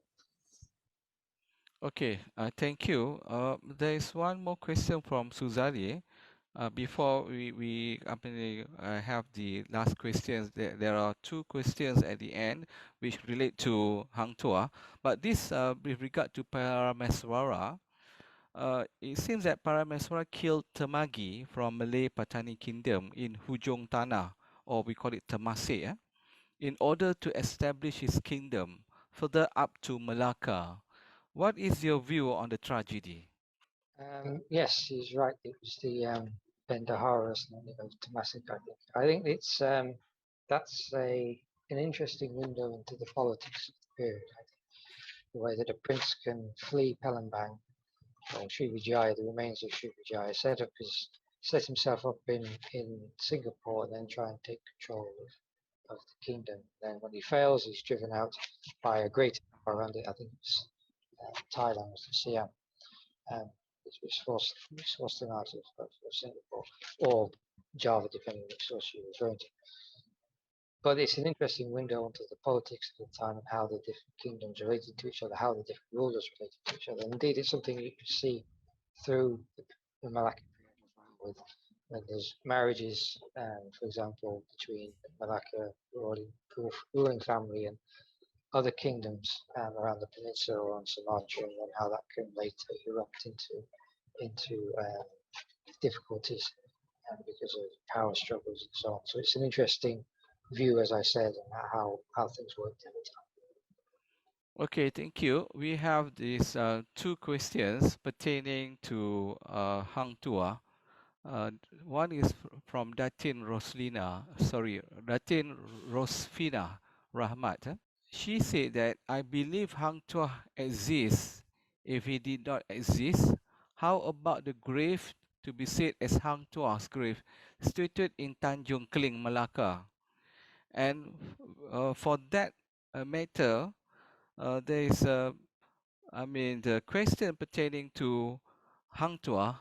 Okay, thank you. There is one more question from Suzali. Before we have the last questions, there are two questions at the end which relate to Hang Tuah. But this, with regard to Parameswara, it seems that Parameswara killed Temagi from Malay Patani Kingdom in Hujung Tanah, or we call it Temasek, in order to establish his kingdom further up to Melaka. What is your view on the tragedy? Yes, he's right. It was the Bendahara of Temasek, I think. I think it's that's an interesting window into the politics of the period. I think the way that a prince can flee Palembang or Srivijaya, the remains of Srivijaya, set himself up in Singapore and then try and take control of the kingdom. Then when he fails, he's driven out by a great power around it. I think it's Thailand, Siam. Which forced them out of Singapore or Java, depending on which source you're referring to. But it's an interesting window onto the politics of the time and how the different kingdoms related to each other, how the different rulers related to each other. And indeed, it's something you can see through the Malacca period as well, with when there's marriages, for example, between Malacca ruling family and other kingdoms around the peninsula or on Sumatra, and then how that can later erupt into difficulties because of power struggles and so on. So it's an interesting view, as I said, on how things worked at the time. Okay, thank you. We have these two questions pertaining to Hang Tuah. One is from Datin Rosfina Rahmat. She said that I believe Hang Tuah exists. If he did not exist, how about the grave to be said as Hang Tuah's grave, situated in Tanjung Keling, Melaka? And for that matter, there is the question pertaining to Hang Tuah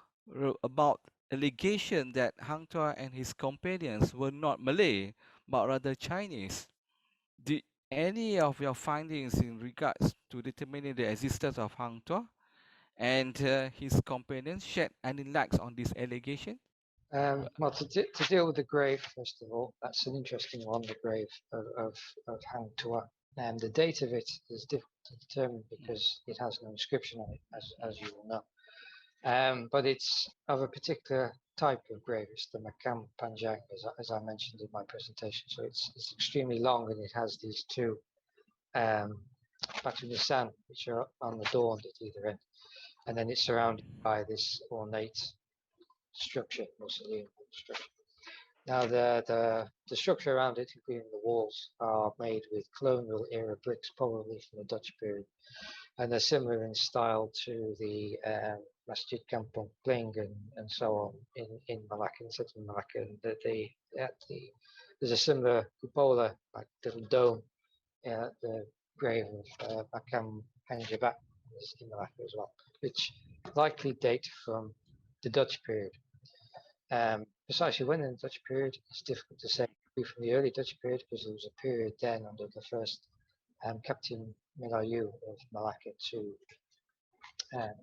about allegation that Hang Tuah and his companions were not Malay, but rather Chinese. Did any of your findings in regards to determining the existence of Hang Tuah and his companions shed any light on this allegation? Well, to deal with the grave, first of all, that's an interesting one, the grave of Hang Tuah. And the date of it is difficult to determine because it has no inscription on it, as you will know. But it's of a particular type of grave. It's the Makam Panjang, as I mentioned in my presentation. So it's extremely long, and it has these two Batu Nisan, which are on the door at either end. And then it's surrounded by this ornate structure, mausoleum structure. Now the structure around it, including the walls, are made with colonial era bricks, probably from the Dutch period, and they're similar in style to the Masjid Kampung Pling and so on in Malacca, in central Malacca. And there's a similar cupola, like little dome, at the grave of Makam Panjabat in Malacca as well, which likely date from the Dutch period. Precisely when in the Dutch period, it's difficult to say. From the early Dutch period, because there was a period then under the first Captain Melayu of Malacca to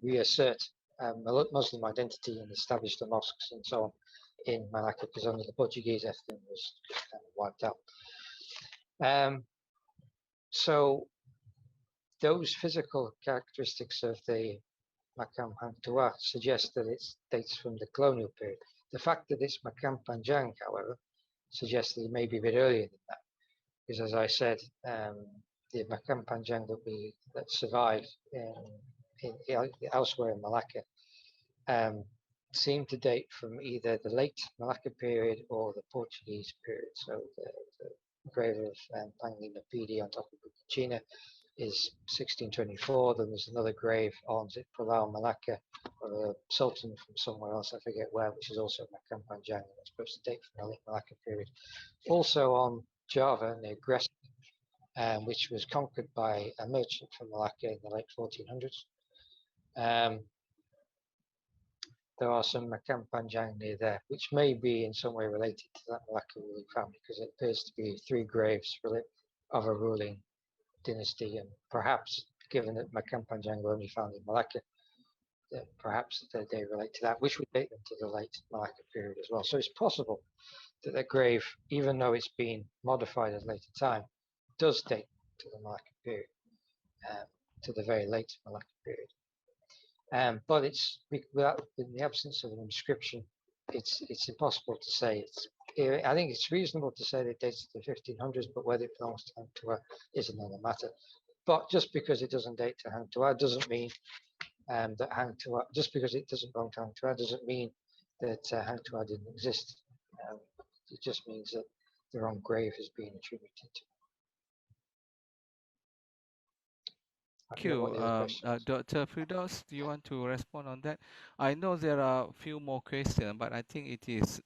reassert Muslim identity and establish the mosques and so on in Malacca, because under the Portuguese, everything was kind of wiped out. So those physical characteristics of the Makam Hang Tuah suggest that it dates from the colonial period. The fact that it's Makam Panjang, however, suggests that it may be a bit earlier than that, because as I said, the Makam Panjang that survived elsewhere in Malacca seem to date from either the late Malacca period or the Portuguese period. So the grave of Panglima Pidi on top of Bucachina is 1624. Then there's another grave on Pulau Malacca of a sultan from somewhere else, I forget where, which is also Makam Panjang, and it's supposed to date from the late Malacca period. Also on Java near Gres, which was conquered by a merchant from Malacca in the late 1400s. There are some Makam Panjang near there, which may be in some way related to that Malacca ruling family, because it appears to be 3 graves of a ruling dynasty, and perhaps, given that Makam Panjang were only found in Malacca, perhaps they relate to that, which would date them to the late Malacca period as well. So it's possible that the grave, even though it's been modified at a later time, does date to the Malacca period, to the very late Malacca period. But it's in the absence of an inscription, it's impossible to say. I think it's reasonable to say that it dates to the 1500s, but whether it belongs to Hang Tuah is another matter. But just because it doesn't date to Hang Tuah doesn't mean that Hang Tuah, just because it doesn't belong to Hang Tuah doesn't mean that Hang Tuah didn't exist. It just means that the wrong grave has been attributed to. Thank you. Dr. Firdaus, do you want to respond on that? I know there are a few more questions, but I think it is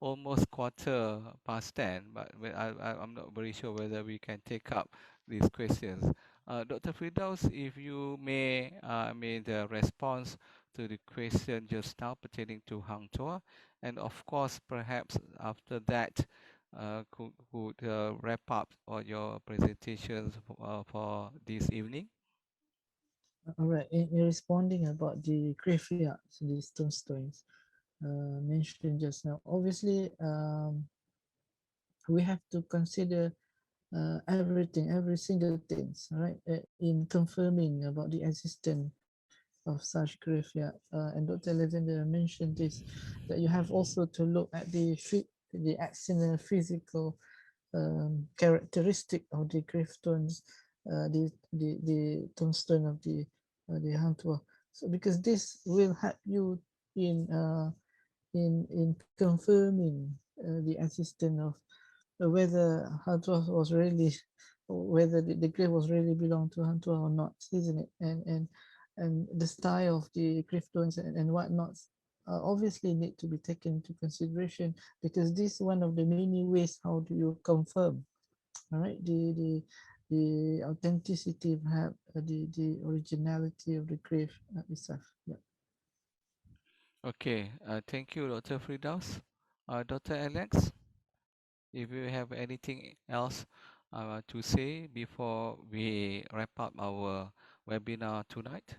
almost 10:15, but I'm not very sure whether we can take up these questions. Dr. Firdaus, if you may, the response to the question just now pertaining to Hang Tuah, and of course, perhaps after that, could wrap up all your presentations for this evening. All right. In responding about the graveyards, the tombstones mentioned just now, obviously we have to consider everything, every single things, right, in confirming about the existence of such graveyard. And Dr. Lavender mentioned this, that you have also to look at the external physical characteristic of the gravestones, the tombstone of the Hang Tuah. So because this will help you in confirming the existence of whether Hang Tuah was really, whether the grave was really belong to Hang Tuah or not, isn't it? And the style of the gravestones and whatnot obviously need to be taken into consideration, because this is one of the many ways how do you confirm, all right, the authenticity, perhaps the originality of the grave itself. Yeah. Okay, thank you, Dr. Firdaus. Dr. Alex, if you have anything else to say before we wrap up our webinar tonight.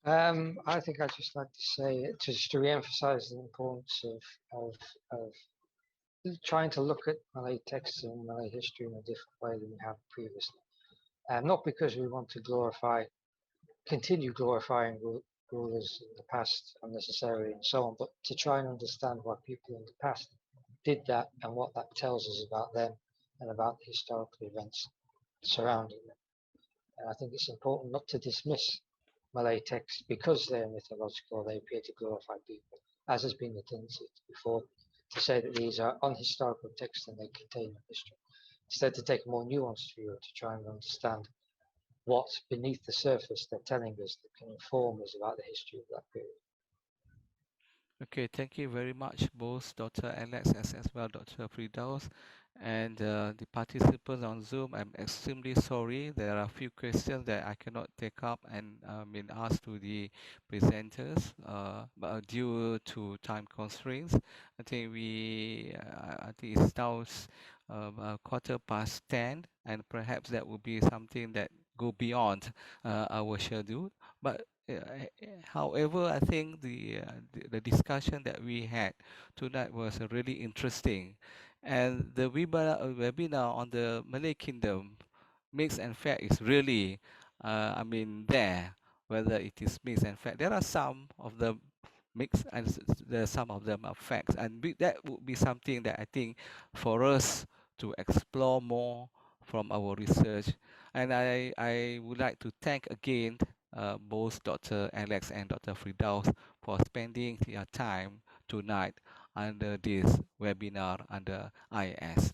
I think I'd just like to say, just to re-emphasize the importance of trying to look at Malay texts and Malay history in a different way than we have previously. Not because we want to continue glorifying rulers in the past unnecessarily and so on, but to try and understand why people in the past did that and what that tells us about them and about the historical events surrounding them. And I think it's important not to dismiss Malay texts because they're mythological, they appear to glorify people, as has been the tendency before, to say that these are unhistorical texts and they contain no history. Instead, to take a more nuanced view to try and understand what beneath the surface they're telling us that can inform us about the history of that period. Okay, thank you very much, both Dr. Alex as well Dr. Firdaus, and the participants on Zoom. I'm extremely sorry. There are a few questions that I cannot take up and been asked to the presenters, but due to time constraints, I think it's now 10:15, and perhaps that will be something that go beyond our schedule. But however, I think the discussion that we had tonight was really interesting, and the webinar on the Malay Kingdom, mix and fact, is really there, whether it is mixed and fact. There are some of the mixed and there some of them are facts, and that would be something that I think for us to explore more from our research. And I would like to thank again both Dr. Alex and Dr. Firdaus for spending their time tonight under this webinar under IAS.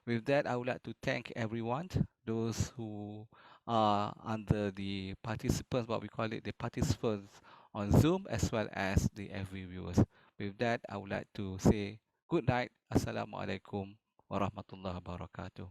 With that, I would like to thank everyone, those who are under the participants, what we call it, the participants on Zoom, as well as the AV viewers. With that, I would like to say good night. Assalamualaikum warahmatullahi wabarakatuh.